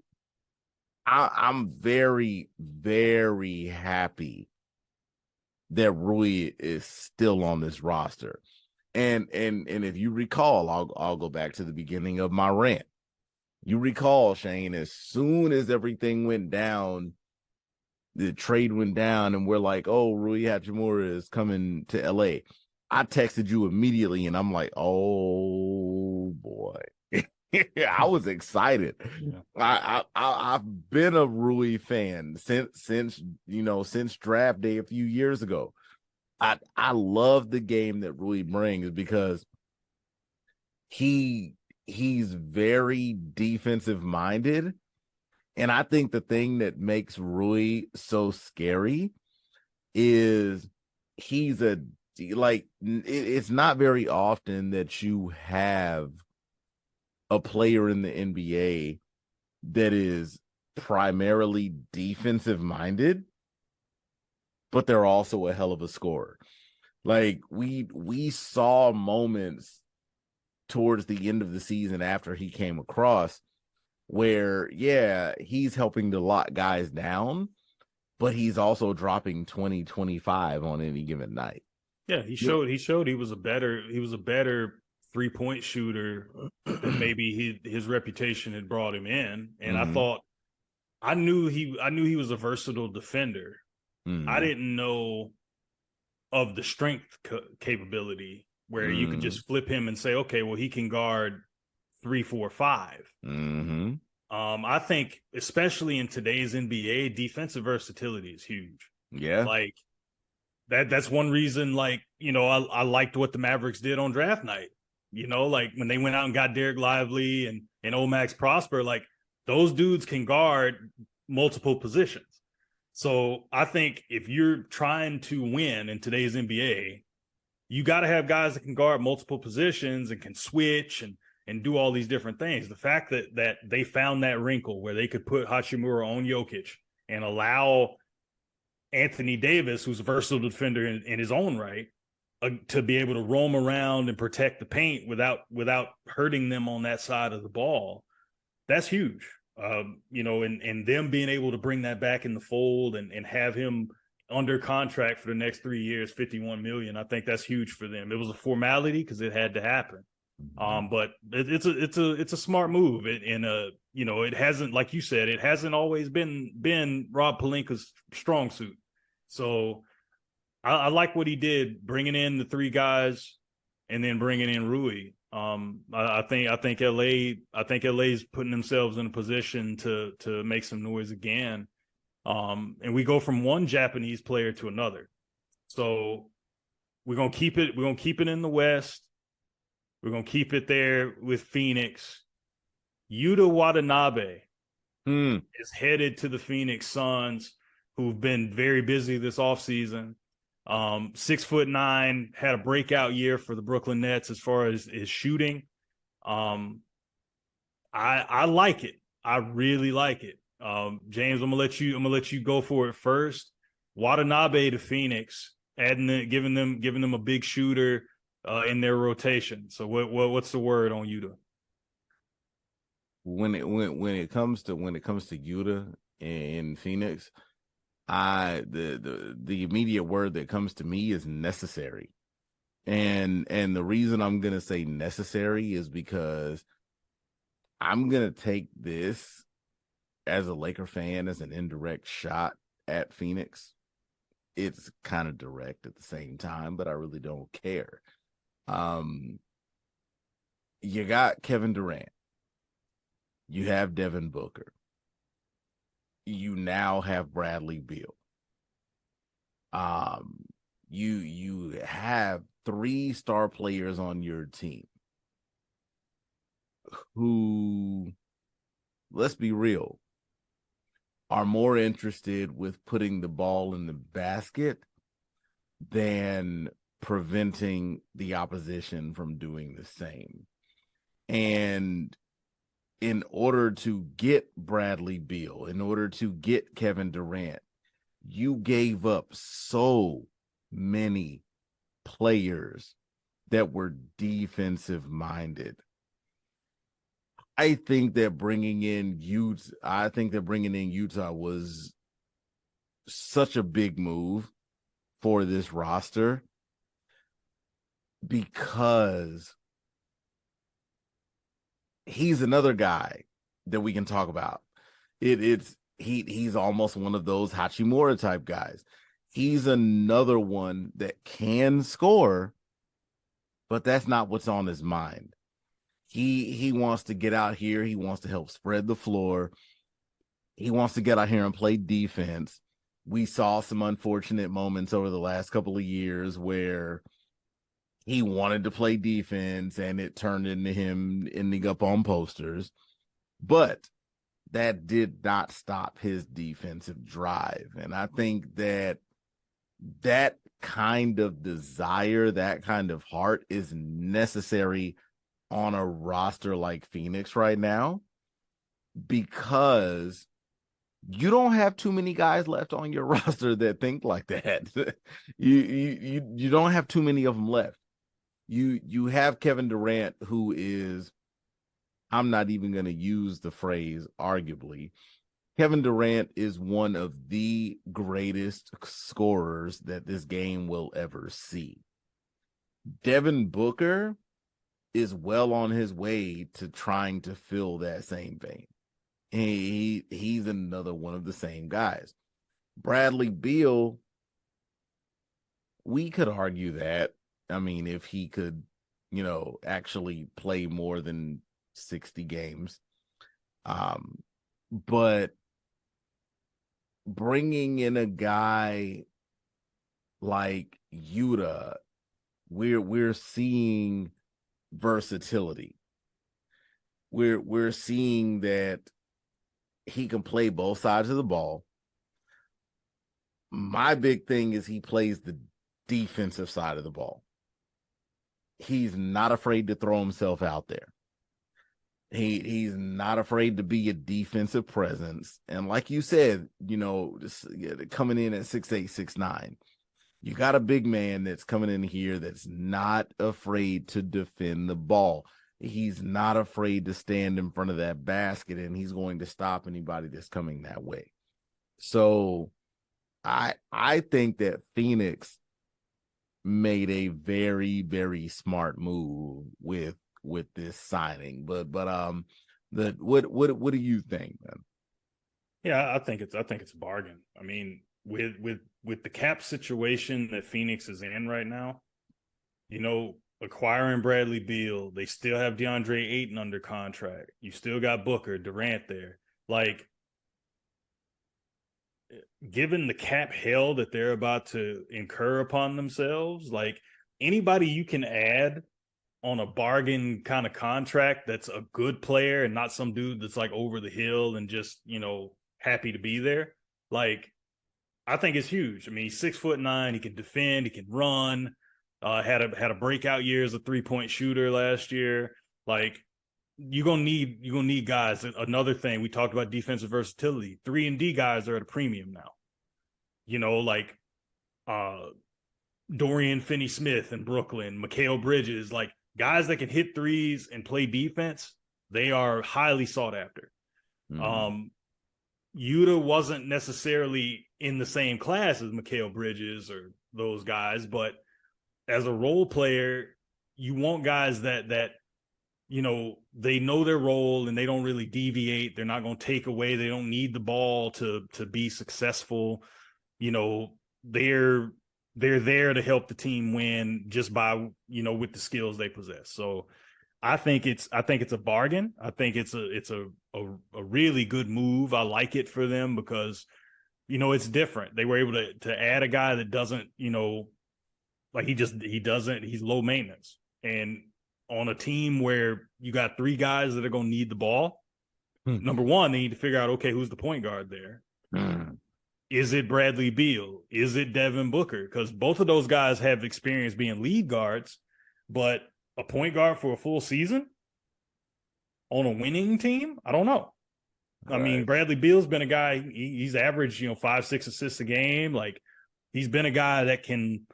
I'm very, very happy that Rui is still on this roster. And if you recall, I'll go back to the beginning of my rant. You recall, Shane, as soon as everything went down, the trade went down, and we're like, oh, Rui Hachimura is coming to LA. I texted you immediately, and I'm like, oh boy. I was excited. Yeah. I've been a Rui fan since draft day a few years ago. I love the game that Rui brings because he's very defensive minded. And I think the thing that makes Rui so scary is it's not very often that you have a player in the NBA that is primarily defensive minded, but they're also a hell of a scorer. Like we saw moments towards the end of the season after he came across where, yeah, he's helping to lock guys down, but he's also dropping 20, 25 on any given night.
Yeah, he showed he was a better 3-point shooter than maybe his reputation had brought him in. And I knew he was a versatile defender. Mm-hmm. I didn't know of the strength capability where you could just flip him and say, okay, well, he can guard 3, 4, 5. Mm-hmm. I think, especially in today's NBA, defensive versatility is huge.
Yeah.
Like that's one reason, I liked what the Mavericks did on draft night. Like when they went out and got Derek Lively and Omax Prosper, like those dudes can guard multiple positions. So I think if you're trying to win in today's NBA, you got to have guys that can guard multiple positions and can switch and do all these different things. The fact that they found that wrinkle where they could put Hachimura on Jokic and allow Anthony Davis, who's a versatile defender in his own right, to be able to roam around and protect the paint without hurting them on that side of the ball, that's huge. And them being able to bring that back in the fold and have him under contract for the next 3 years, $51 million, I think that's huge for them. It was a formality because it had to happen. But it's a smart move. It hasn't, like you said, it hasn't always been Rob Pelinka's strong suit. So I like what he did, bringing in the 3 guys and then bringing in Rui. I think LA's putting themselves in a position to make some noise again. And we go from one Japanese player to another. So we're gonna keep it. We're gonna keep it in the West. We're gonna keep it there with Phoenix. Yuta Watanabe is headed to the Phoenix Suns, who've been very busy this offseason. 6'9", had a breakout year for the Brooklyn Nets as far as his shooting. I like it. I really like it. James, I'm gonna let you go for it first. Watanabe to Phoenix, giving them a big shooter in their rotation. So what's the word on Yuta?
When it comes to Yuta in Phoenix, the immediate word that comes to me is necessary. And the reason I'm gonna say necessary is because I'm gonna take this as a Laker fan as an indirect shot at Phoenix. It's kind of direct at the same time, but I really don't care. You got Kevin Durant. You have Devin Booker. You now have Bradley Beal. You have 3 star players on your team who, let's be real, are more interested with putting the ball in the basket than preventing the opposition from doing the same. And in order to get Bradley Beal, in order to get Kevin Durant, you gave up so many players that were defensive minded. I think that bringing in Yuta was such a big move for this roster because he's another guy that we can talk about. He's almost one of those Hachimura type guys. He's another one that can score, but that's not what's on his mind. He wants to get out here. He wants to help spread the floor. He wants to get out here and play defense. We saw some unfortunate moments over the last couple of years where he wanted to play defense and it turned into him ending up on posters. But that did not stop his defensive drive. And I think that kind of desire, that kind of heart is necessary on a roster like Phoenix right now, because you don't have too many guys left on your roster that think like that. You don't have too many of them left. You have Kevin Durant, who is, I'm not even going to use the phrase arguably. Kevin Durant is one of the greatest scorers that this game will ever see. Devin Booker is well on his way to trying to fill that same vein. He's another one of the same guys. Bradley Beal, we could argue that. I mean, if he could, actually play more than 60 games. But bringing in a guy like Yuta, we're seeing versatility. We're seeing that he can play both sides of the ball. My big thing is he plays the defensive side of the ball. He's not afraid to throw himself out there. He's not afraid to be a defensive presence. And like you said, coming in at 6'8", 6'9", you got a big man that's coming in here that's not afraid to defend the ball. He's not afraid to stand in front of that basket, and he's going to stop anybody that's coming that way. So I think that Phoenix made a very, very smart move with this signing. But what do you think, man?
Yeah, I think it's a bargain. I mean, with the cap situation that Phoenix is in right now, acquiring Bradley Beal. They still have DeAndre Ayton under contract. You still got Booker, Durant there. Like, given the cap hell that they're about to incur upon themselves, like anybody you can add on a bargain kind of contract that's a good player and not some dude that's like over the hill and just, happy to be there. Like, I think it's huge. I mean, he's 6'9", he can defend, he can run. Had a breakout year as a 3-point shooter last year. Like, you're gonna need guys. Another thing, we talked about defensive versatility. 3-and-D guys are at a premium now. Like Dorian Finney-Smith in Brooklyn, Mikal Bridges, like guys that can hit threes and play defense. They are highly sought after. Yuta wasn't necessarily in the same class as Mikal Bridges or those guys, but as a role player, you want guys that they know their role and they don't really deviate. They're not going to take away. They don't need the ball to be successful. They're there to help the team win just by, with the skills they possess. So I think it's a bargain. I think it's a really good move. I like it for them because, it's different. They were able to add a guy that doesn't, like he's low maintenance. And on a team where you got 3 guys that are going to need the ball, number one, they need to figure out, okay, who's the point guard there? Is it Bradley Beal? Is it Devin Booker? Because both of those guys have experience being lead guards, but a point guard for a full season on a winning team? I don't know. I mean, Bradley Beal's been a guy, he's averaged, 5-6 assists a game. Like, he's been a guy that can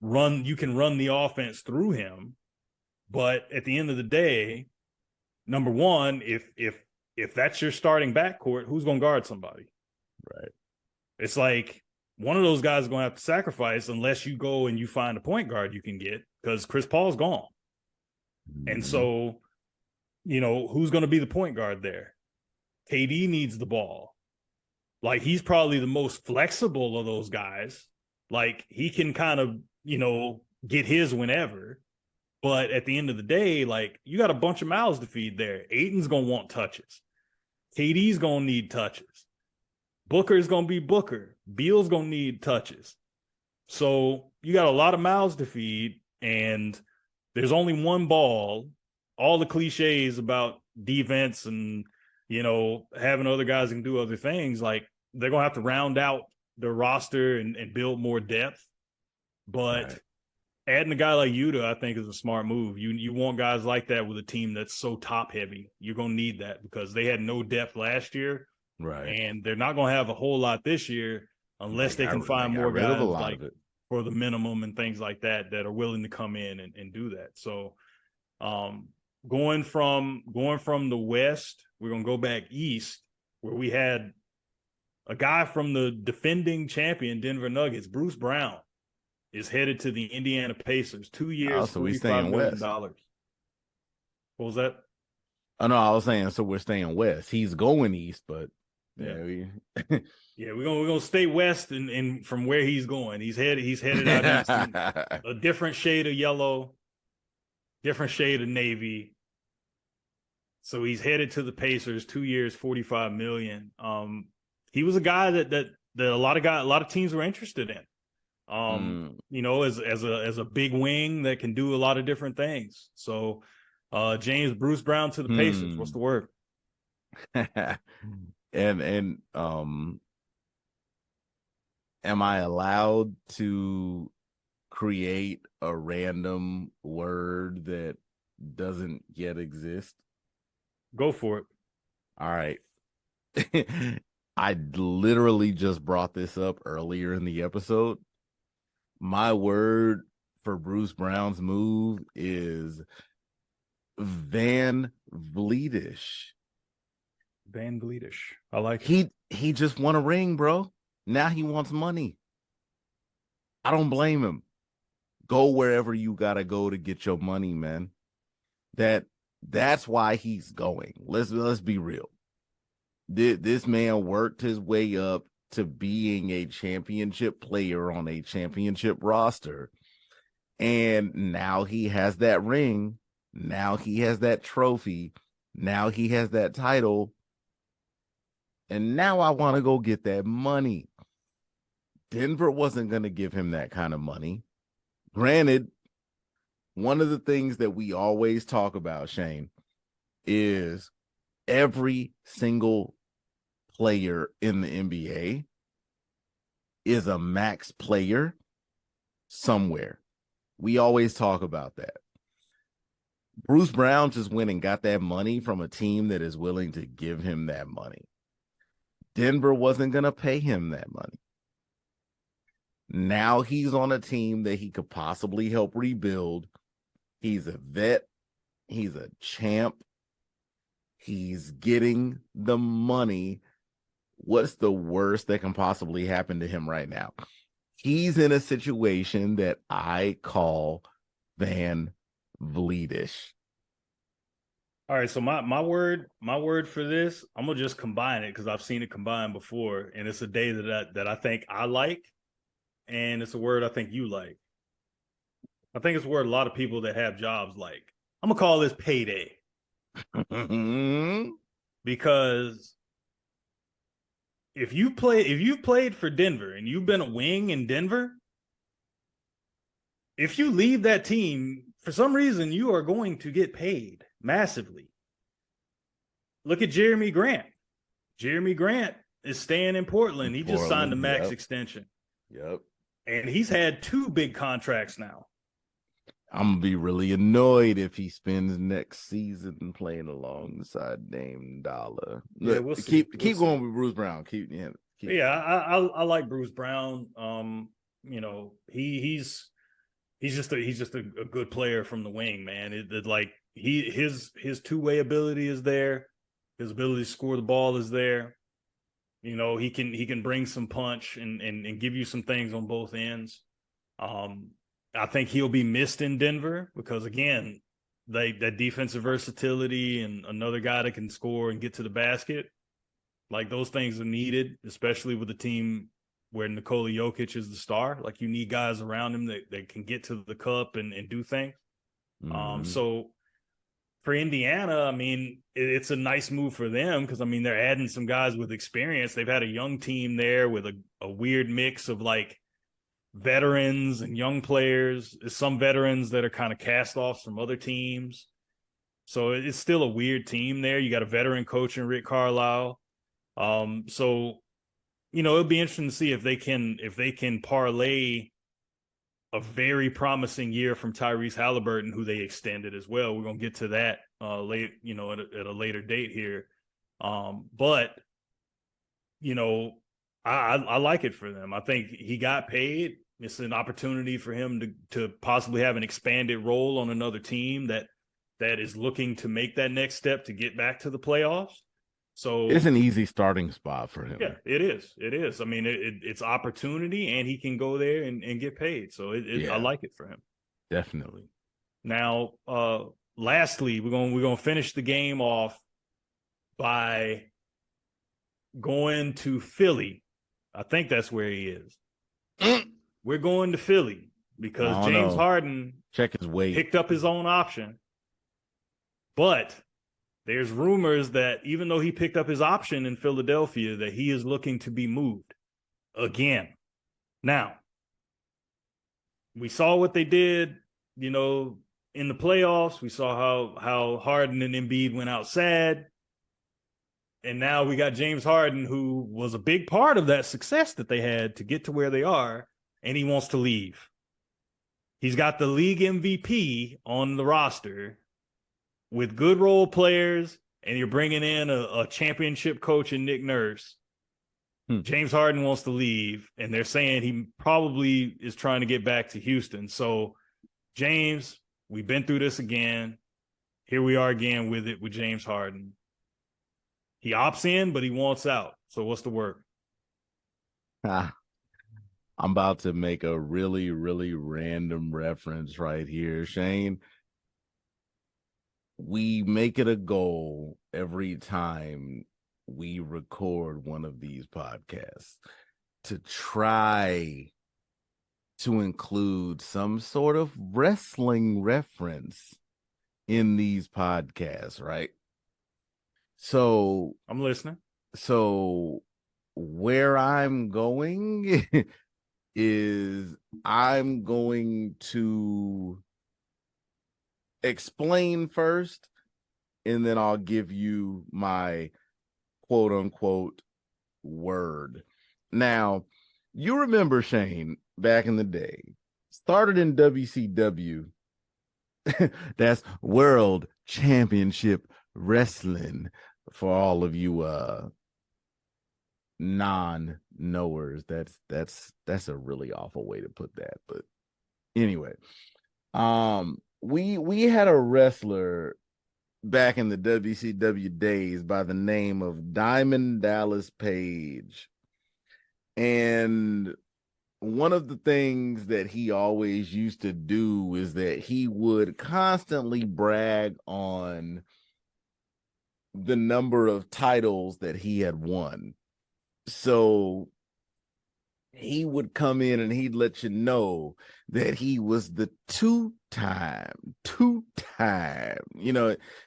run the offense through him. But at the end of the day, number one, if that's your starting backcourt, who's going to guard somebody?
Right.
It's like one of those guys is going to have to sacrifice unless you go and you find a point guard you can get, because Chris Paul's gone. And so, who's going to be the point guard there? KD needs the ball. Like, he's probably the most flexible of those guys. Like, he can kind of, get his whenever. But at the end of the day, like, you got a bunch of mouths to feed there. Ayton's going to want touches. KD's going to need touches. Booker's going to be Booker. Beal's going to need touches. So you got a lot of mouths to feed, and there's only one ball. All the cliches about defense and, having other guys can do other things, like, they're going to have to round out the roster and build more depth. But adding a guy like Yuta, I think, is a smart move. You want guys like that with a team that's so top heavy. You're going to need that because they had no depth last year.
Right.
And they're not going to have a whole lot this year unless they can find more guys like for the minimum and things like that are willing to come in and do that. So going from the West, we're going to go back East, where we had a guy from the defending champion Denver Nuggets, Bruce Brown, is headed to the Indiana Pacers. 2 years,
so we
$45
staying
million.
West.
What was that?
Oh, no, I was saying, so we're staying West. He's going East, but
we're gonna stay West and from where he's going. He's headed out east, a different shade of yellow, different shade of navy. So he's headed to the Pacers. 2 years, $45 million. He was a guy that a lot of teams were interested in. As a big wing that can do a lot of different things. So James Bruce Brown to the Pacers. What's the word?
and am I allowed to create a random word that doesn't yet exist?
Go for it.
All right. I literally just brought this up earlier in the episode. My word for Bruce Brown's move is Van Vlietish.
Van Vlietish. I like it.
He just won a ring, bro. Now he wants money. I don't blame him. Go wherever you gotta go to get your money, man. That's why he's going. Let's be real. This man worked his way up to being a championship player on a championship roster. And now he has that ring. Now he has that trophy. Now he has that title. And now I want to go get that money. Denver wasn't going to give him that kind of money. Granted, one of the things that we always talk about, Shane, is every single player in the NBA is a max player somewhere. We always talk about that. Bruce Brown just went and got that money from a team that is willing to give him that money. Denver wasn't going to pay him that money. Now he's on a team that he could possibly help rebuild. He's a vet. He's a champ. He's getting the money. What's the worst that can possibly happen to him right now? He's in a situation that I call Van Vlietish.
All right, so my word for this, I'm gonna just combine it because I've seen it combined before, and it's a day that I think I like, and it's a word I think you like. I think it's a word a lot of people that have jobs like. I'm gonna call this payday. Because if you've played for Denver and you've been a wing in Denver, if you leave that team, for some reason, you are going to get paid massively. Look at Jeremy Grant. Jeremy Grant is staying in Portland. He just signed a max extension.
Yep.
And he's had 2 big contracts now.
I'm going to be really annoyed if he spends next season playing alongside Dame Dollar.
Yeah, we'll see.
Keep going with Bruce Brown.
I like Bruce Brown. You know, he's just a good player from the wing, man. His two-way ability is there. His ability to score the ball is there. You know, he can bring some punch and give you some things on both ends. I think he'll be missed in Denver because, again, that defensive versatility and another guy that can score and get to the basket, like those things are needed, especially with a team where Nikola Jokic is the star. Like, you need guys around him that can get to the cup and do things. Mm-hmm. So for Indiana, I mean, it's a nice move for them because, I mean, they're adding some guys with experience. They've had a young team there with a weird mix of, like, veterans and young players. Some veterans that are kind of cast-offs from other teams. So it's still a weird team there. You got a veteran coach in Rick Carlisle. So, you know, it'll be interesting to see if they can parlay a very promising year from Tyrese Halliburton, who they extended as well. We're gonna get to that late, you know, at a later date here. But you know, I like it for them. I think he got paid. It's an opportunity for him to possibly have an expanded role on another team that is looking to make that next step to get back to the playoffs. So
it's an easy starting spot for him.
Yeah, it is. It is. I mean, it's opportunity, and he can go there and get paid. So I like it for him.
Definitely.
Now, lastly, we're gonna finish the game off by going to Philly. I think that's where he is. We're going to Philly because James Harden
check his weight,
picked up his own option, but there's rumors that even though he picked up his option in Philadelphia, that he is looking to be moved again. Now, we saw what they did, you know, in the playoffs. We saw how Harden and Embiid went out sad. And now we got James Harden, who was a big part of that success that they had to get to where they are, and he wants to leave. He's got the league MVP on the roster with good role players, and you're bringing in a championship coach in Nick Nurse. James Harden wants to leave, and they're saying he probably is trying to get back to Houston. So, James, we've been through this again. Here we are again with James Harden. He opts in, but he wants out. So what's the word?
I'm about to make a really, really random reference right here, Shane. We make it a goal every time we record one of these podcasts to try to include some sort of wrestling reference in these podcasts, right? So
I'm listening.
So where I'm going is I'm going to explain first, and then I'll give you my quote unquote word. Now, you remember Shane back in the day, started in WCW. That's World Championship Wrestling for all of you non-knowers. That's a really awful way to put that, but anyway, we had a wrestler back in the WCW days by the name of Diamond Dallas Page, and one of the things that he always used to do is that he would constantly brag on the number of titles that he had won. So he would come in and he'd let you know that he was the two-time,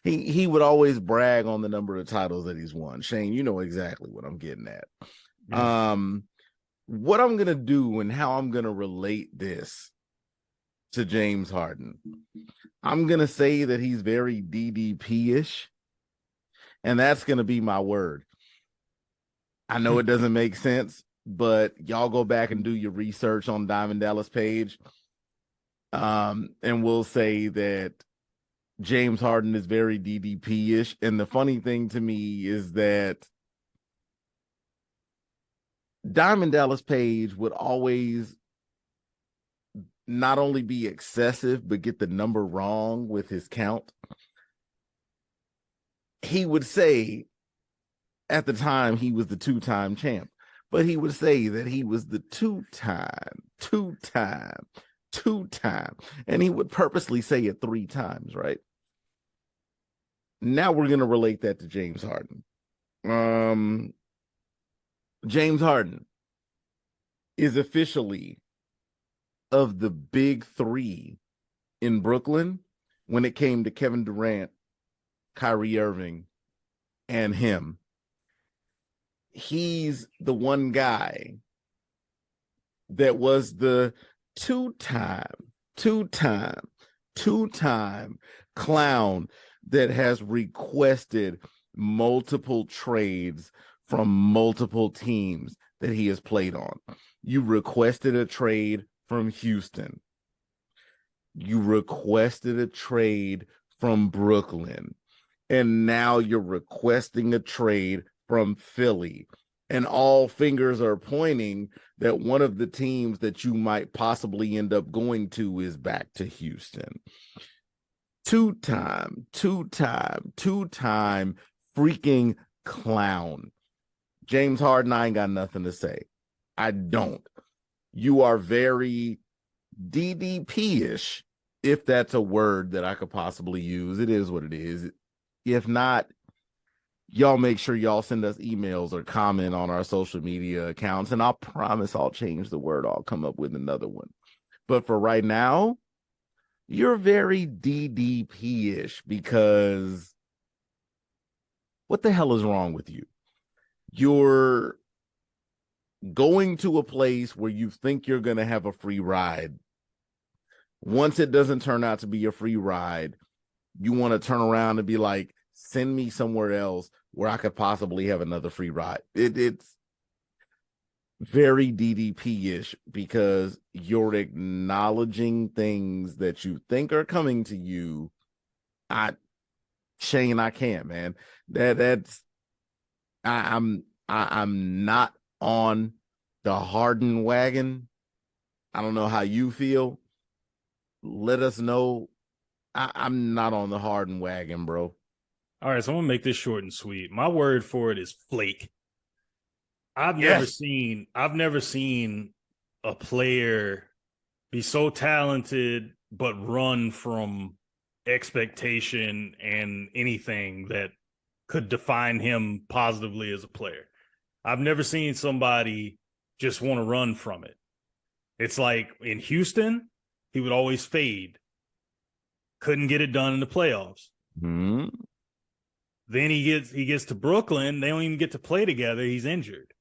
he would always brag on the number of titles that he's won. Shane, you know exactly what I'm getting at. Yeah. What I'm going to do and how I'm going to relate this to James Harden, I'm going to say that he's very DDP-ish, and that's going to be my word. I know it doesn't make sense, but y'all go back and do your research on Diamond Dallas Page. And we'll say that James Harden is very DDP-ish. And the funny thing to me is that Diamond Dallas Page would always not only be excessive, but get the number wrong with his count. He would say at the time he was the two-time champ, but he would say that he was the two-time, and he would purposely say it 3 times, right? Now we're going to relate that to James Harden. James Harden is officially of the big 3 in Brooklyn when it came to Kevin Durant, Kyrie Irving, and him. He's the one guy that was the two-time clown that has requested multiple trades from multiple teams that he has played on. You requested a trade from Houston. You requested a trade from Brooklyn. And now you're requesting a trade from Philly. And all fingers are pointing that one of the teams that you might possibly end up going to is back to Houston. Two-time freaking clown. James Harden, I ain't got nothing to say. I don't. You are very DDP-ish, if that's a word that I could possibly use. It is what it is. If not, y'all make sure y'all send us emails or comment on our social media accounts, and I'll promise I'll change the word. I'll come up with another one. But for right now, you're very DDP-ish, because what the hell is wrong with you? You're going to a place where you think you're going to have a free ride. Once it doesn't turn out to be a free ride, you want to turn around and be like, send me somewhere else where I could possibly have another free ride. It's very DDP-ish, because you're acknowledging things that you think are coming to you. Shane, I can't, man. I'm not on the Harden wagon. I don't know how you feel. Let us know. I'm not on the Harden wagon, bro.
All right, so I'm gonna make this short and sweet. My word for it is flake. I've never seen a player be so talented but run from expectation and anything that could define him positively as a player. I've never seen somebody just want to run from it. It's like in Houston, he would always fade. Couldn't get it done in the playoffs.
Mm-hmm.
Then he gets to Brooklyn. They don't even get to play together. He's injured.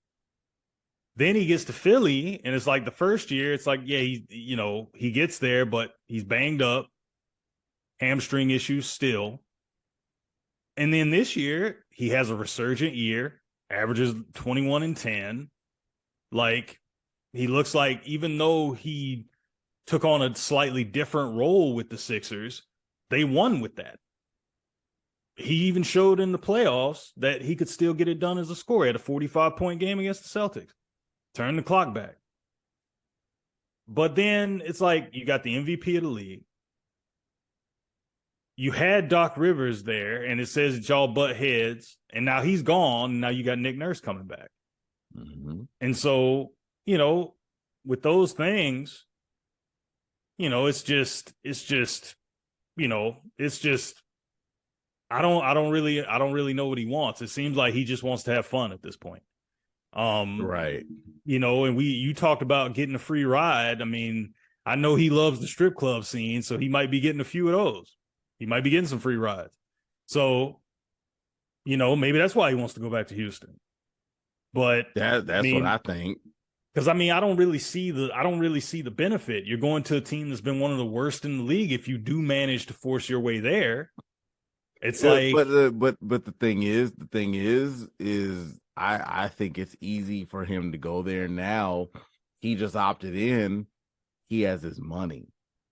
Then he gets to Philly, and it's like the first year, it's like, yeah, he gets there, but he's banged up, hamstring issues still. And then this year, he has a resurgent year, averages 21 and 10. Like, he looks like, even though he took on a slightly different role with the Sixers, they won with that. He even showed in the playoffs that he could still get it done as a scorer. He had a 45-point game against the Celtics. Turn the clock back. But then it's like you got the MVP of the league. You had Doc Rivers there, and it says that y'all butt heads, and now he's gone. And now you got Nick Nurse coming back.
Mm-hmm.
And so, with those things, it's just I don't really know what he wants. It seems like he just wants to have fun at this point.
Right.
And you talked about getting a free ride. I mean, I know he loves the strip club scene, so he might be getting a few of those. He might be getting some free rides. So, maybe that's why he wants to go back to Houston. But
that's what I think.
Because I don't really see the benefit. You're going to a team that's been one of the worst in the league. If you do manage to force your way there, it's like.
But the thing is, I think it's easy for him to go there now. He just opted in. He has his money,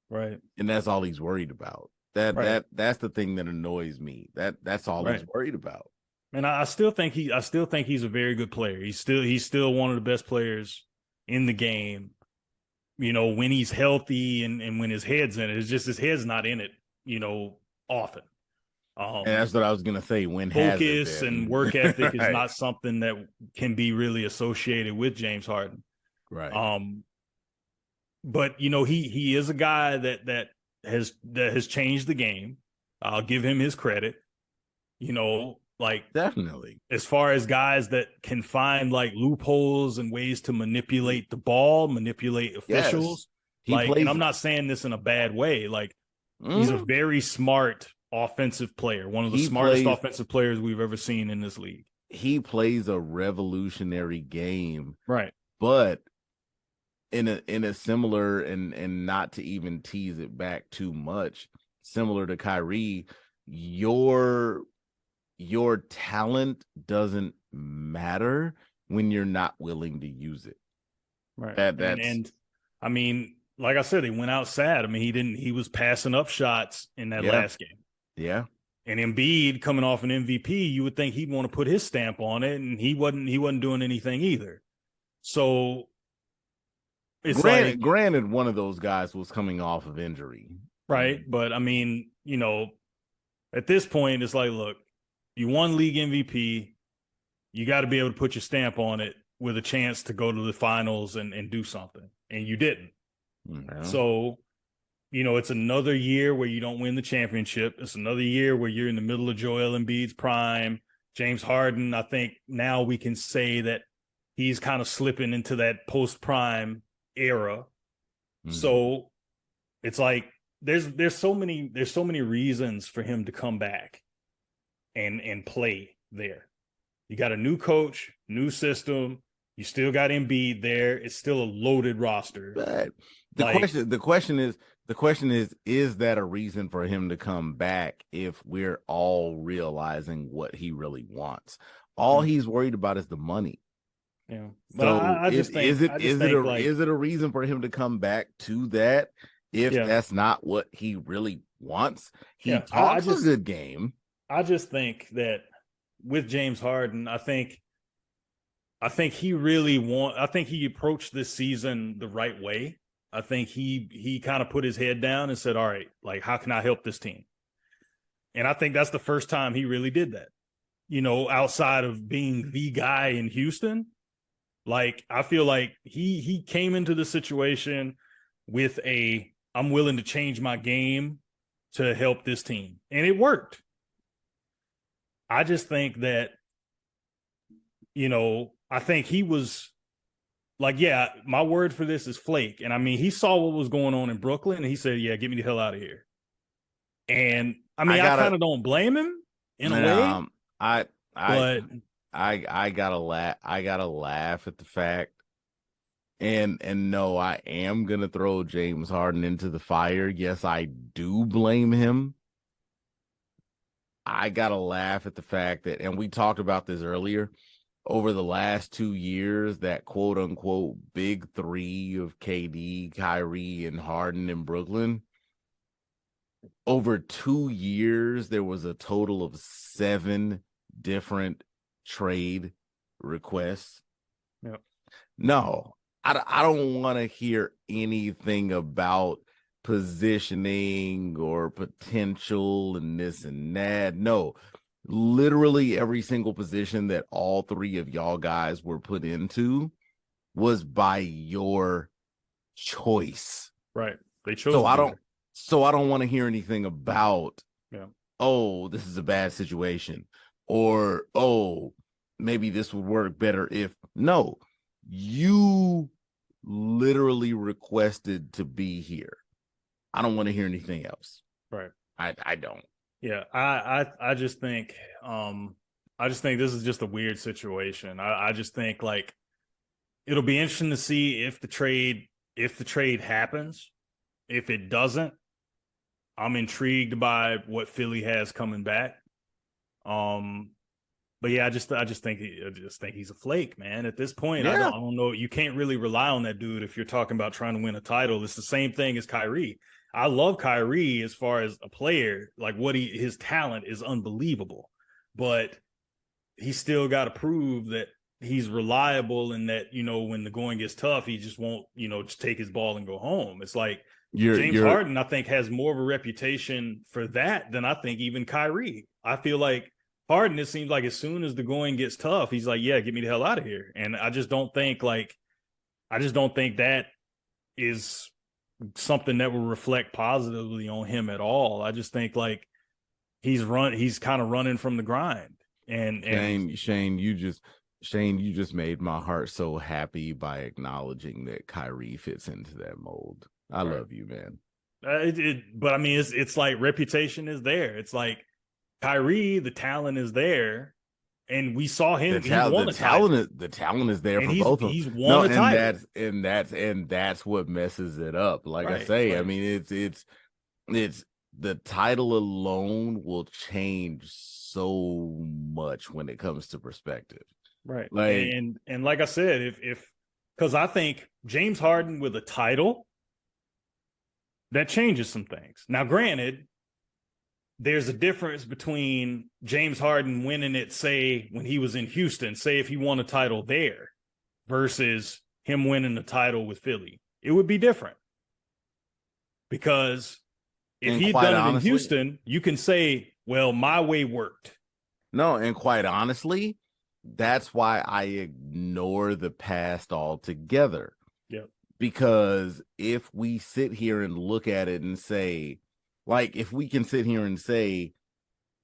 right,
and that's all he's worried about. That's the thing that annoys me. That's all he's worried about.
And I still think he's a very good player. He's still one of the best players in the game. When he's healthy and when his head's in it. It's just his head's not in it, often.
And that's what I was gonna say. When
focus and work ethic is not something that can be really associated with James Harden,
right?
But he is a guy that has changed the game. I'll give him his credit. Like
definitely
as far as guys that can find like loopholes and ways to manipulate the ball, manipulate officials. Yes. And I'm not saying this in a bad way. Like he's a very smart offensive player, one of the smartest offensive players we've ever seen in this league.
He plays a revolutionary game,
right?
But in a similar and not to even tease it back too much, similar to Kyrie, your talent doesn't matter when you're not willing to use it.
Right. And I mean, like I said, he went out sad. I mean, he was passing up shots in that last game.
Yeah.
And Embiid coming off an MVP, you would think he'd want to put his stamp on it, and he wasn't doing anything either. So it's
granted, one of those guys was coming off of injury.
Right. But I mean, at this point, it's like, look, you won league MVP. You got to be able to put your stamp on it with a chance to go to the finals and do something. And you didn't. Mm-hmm. So, it's another year where you don't win the championship. It's another year where you're in the middle of Joel Embiid's prime. James Harden, I think now we can say that he's kind of slipping into that post-prime era. Mm-hmm. So it's like there's so many reasons for him to come back and play there. You got a new coach, new system. You still got Embiid there. It's still a loaded roster.
But the question is that a reason for him to come back if we're all realizing what he really wants? All he's worried about is the money.
Yeah. But so I just think
is it a reason for him to come back to that if that's not what he really wants? He talks a good game.
I just think that with James Harden, I think he approached this season the right way. I think he kind of put his head down and said, all right, like, how can I help this team? And I think that's the first time he really did that, outside of being the guy in Houston. Like, I feel like he came into the situation with I'm willing to change my game to help this team. And it worked. I just think that, I think he was like, yeah, my word for this is flake. And I mean, he saw what was going on in Brooklyn and he said, yeah, get me the hell out of here. And I mean, I kind of don't blame him in a way,
I
but
I gotta laugh. I gotta laugh at the fact. And no, I am gonna throw James Harden into the fire. Yes, I do blame him. I gotta laugh at the fact that, and we talked about this earlier, over the last 2 years, that quote unquote big three of KD, Kyrie, and Harden in Brooklyn. Over 2 years, there was a total of 7 different trade requests.
Yep.
No, I don't want to hear anything about positioning or potential and this and that. No, literally every single position that all 3 of y'all guys were put into was by your choice.
Right. They chose. So
I don't want to hear anything about,
yeah,
oh, this is a bad situation, or, oh, maybe this would work better if. No, you literally requested to be here. I don't want to hear anything else.
Right.
I don't.
Yeah. I just think this is just a weird situation. I just think, like, it'll be interesting to see if the trade happens. If it doesn't, I'm intrigued by what Philly has coming back. But yeah, I just think he's a flake, man. At this point,
yeah.
I don't know. You can't really rely on that dude if you're talking about trying to win a title. It's the same thing as Kyrie. I love Kyrie as far as a player. Like, his talent is unbelievable, but he's still got to prove that he's reliable and that, you know, when the going gets tough, he just won't, you know, just take his ball and go home. It's like James Harden, I think, has more of a reputation for that than I think even Kyrie. I feel like Harden, it seems like as soon as the going gets tough, he's like, yeah, get me the hell out of here. And I just don't think that is something that will reflect positively on him at all. I just think, like, he's kind of running from the grind. And
Shane, you just made my heart so happy by acknowledging that Kyrie fits into that mold. I love you, man.
But I mean, it's like reputation is there. It's like Kyrie, the talent is there, and we saw him. The
talent is there for both of them.
He's won a title,
and that's what messes it up. Like I say, I mean, it's the title alone will change so much when it comes to perspective.
Right. Like, and like I said, because I think James Harden with a title, that changes some things. Now, granted, there's a difference between James Harden winning it, say, when he was in Houston, say if he won a title there, versus him winning the title with Philly. It would be different. Because if he'd done it in Houston, you can say, well, my way worked.
No, and quite honestly, that's why I ignore the past altogether.
Yep.
Because if we sit here and look at it and say, like, if we can sit here and say,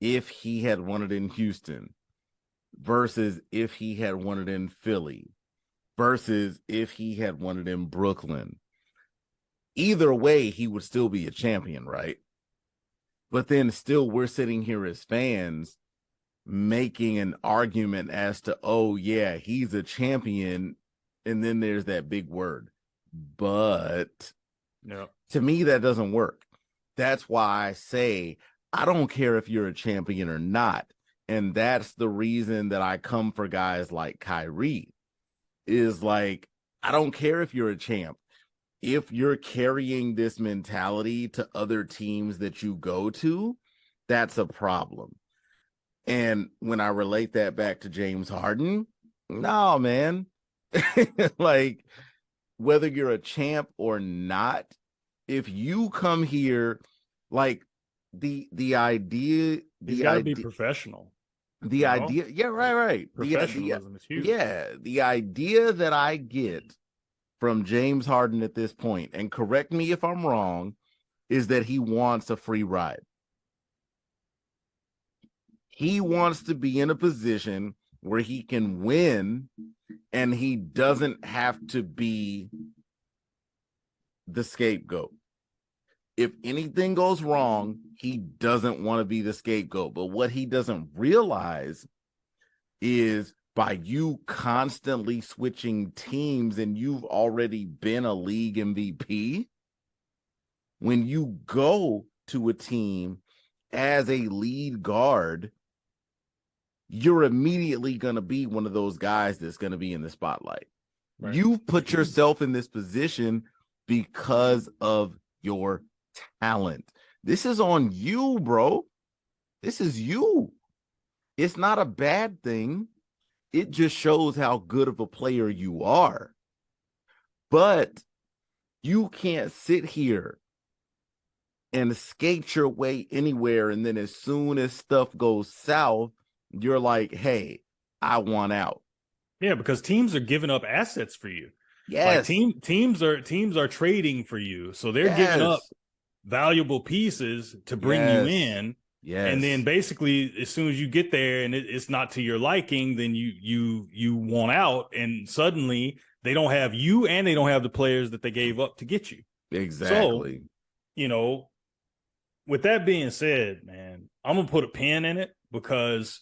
if he had won it in Houston versus if he had won it in Philly versus if he had won it in Brooklyn, either way, he would still be a champion, right? But then still, we're sitting here as fans making an argument as to, oh, yeah, he's a champion. And then there's that big word. But to me, that doesn't work. That's why I say, I don't care if you're a champion or not. And that's the reason that I come for guys like Kyrie, is like, I don't care if you're a champ. If you're carrying this mentality to other teams that you go to, that's a problem. And when I relate that back to James Harden, no, man. Like, whether you're a champ or not, if you come here, like, the idea,
you got to be professional.
The idea, yeah, right.
Professionalism is huge.
Yeah, the idea that I get from James Harden at this point, and correct me if I'm wrong, is that he wants a free ride. He wants to be in a position where he can win and he doesn't have to be the scapegoat. If anything goes wrong, he doesn't want to be the scapegoat. But what he doesn't realize is by you constantly switching teams and you've already been a league MVP, when you go to a team as a lead guard, you're immediately going to be one of those guys that's going to be in the spotlight. Right. You've put yourself in this position because of your talent. This is on you, bro. This is you. It's not a bad thing. It just shows how good of a player you are. But you can't sit here and skate your way anywhere, and then as soon as stuff goes south, you're like, hey, I want out.
Yeah, because teams are giving up assets for you.
Yes.
Like teams are trading for you. So they're giving up valuable pieces to bring you in.
Yes.
And then basically as soon as you get there and it's not to your liking, then you want out, and suddenly they don't have you and they don't have the players that they gave up to get you.
Exactly.
So, you know, with that being said, man, I'm gonna put a pin in it because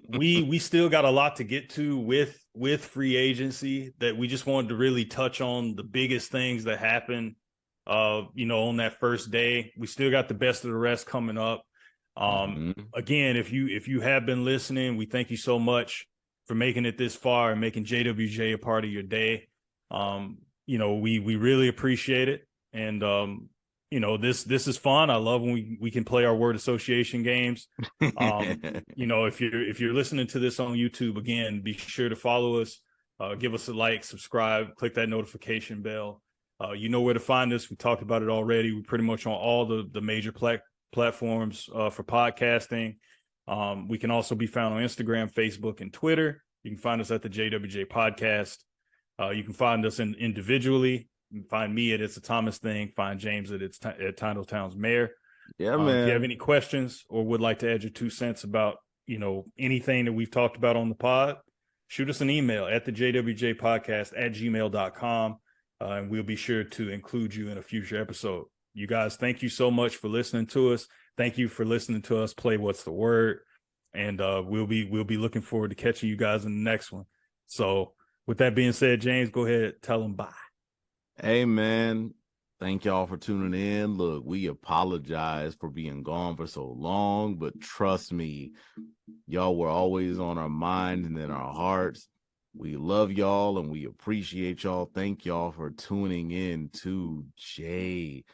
we still got a lot to get to with free agency, that we just wanted to really touch on the biggest things that happened on that first day. We still got the best of the rest coming up. Again, if you have been listening, we thank you so much for making it this far and making JWJ a part of your day. We really appreciate it. And this is fun. I love when we can play our word association games. If you're listening to this on YouTube, again, be sure to follow us, give us a like, subscribe, click that notification bell. You know where to find us. We talked about it already. We're pretty much on all the major platforms for podcasting. We can also be found on Instagram, Facebook, and Twitter. You can find us at the JWJ Podcast. You can find us individually. You can find me at It's a Thomas Thing. Find James at Tindalltown's Mayor.
Yeah, man.
If you have any questions or would like to add your 2 cents about anything that we've talked about on the pod, shoot us an email at the JWJ Podcast at gmail.com. And we'll be sure to include you in a future episode. You guys, thank you so much for listening to us. Thank you for listening to us play What's the Word. And we'll be looking forward to catching you guys in the next one. So with that being said, James, go ahead, tell them bye.
Hey, man. Thank y'all for tuning in. Look, we apologize for being gone for so long, but trust me, y'all were always on our mind and in our hearts. We love y'all and we appreciate y'all. Thank y'all for tuning in to JWJ.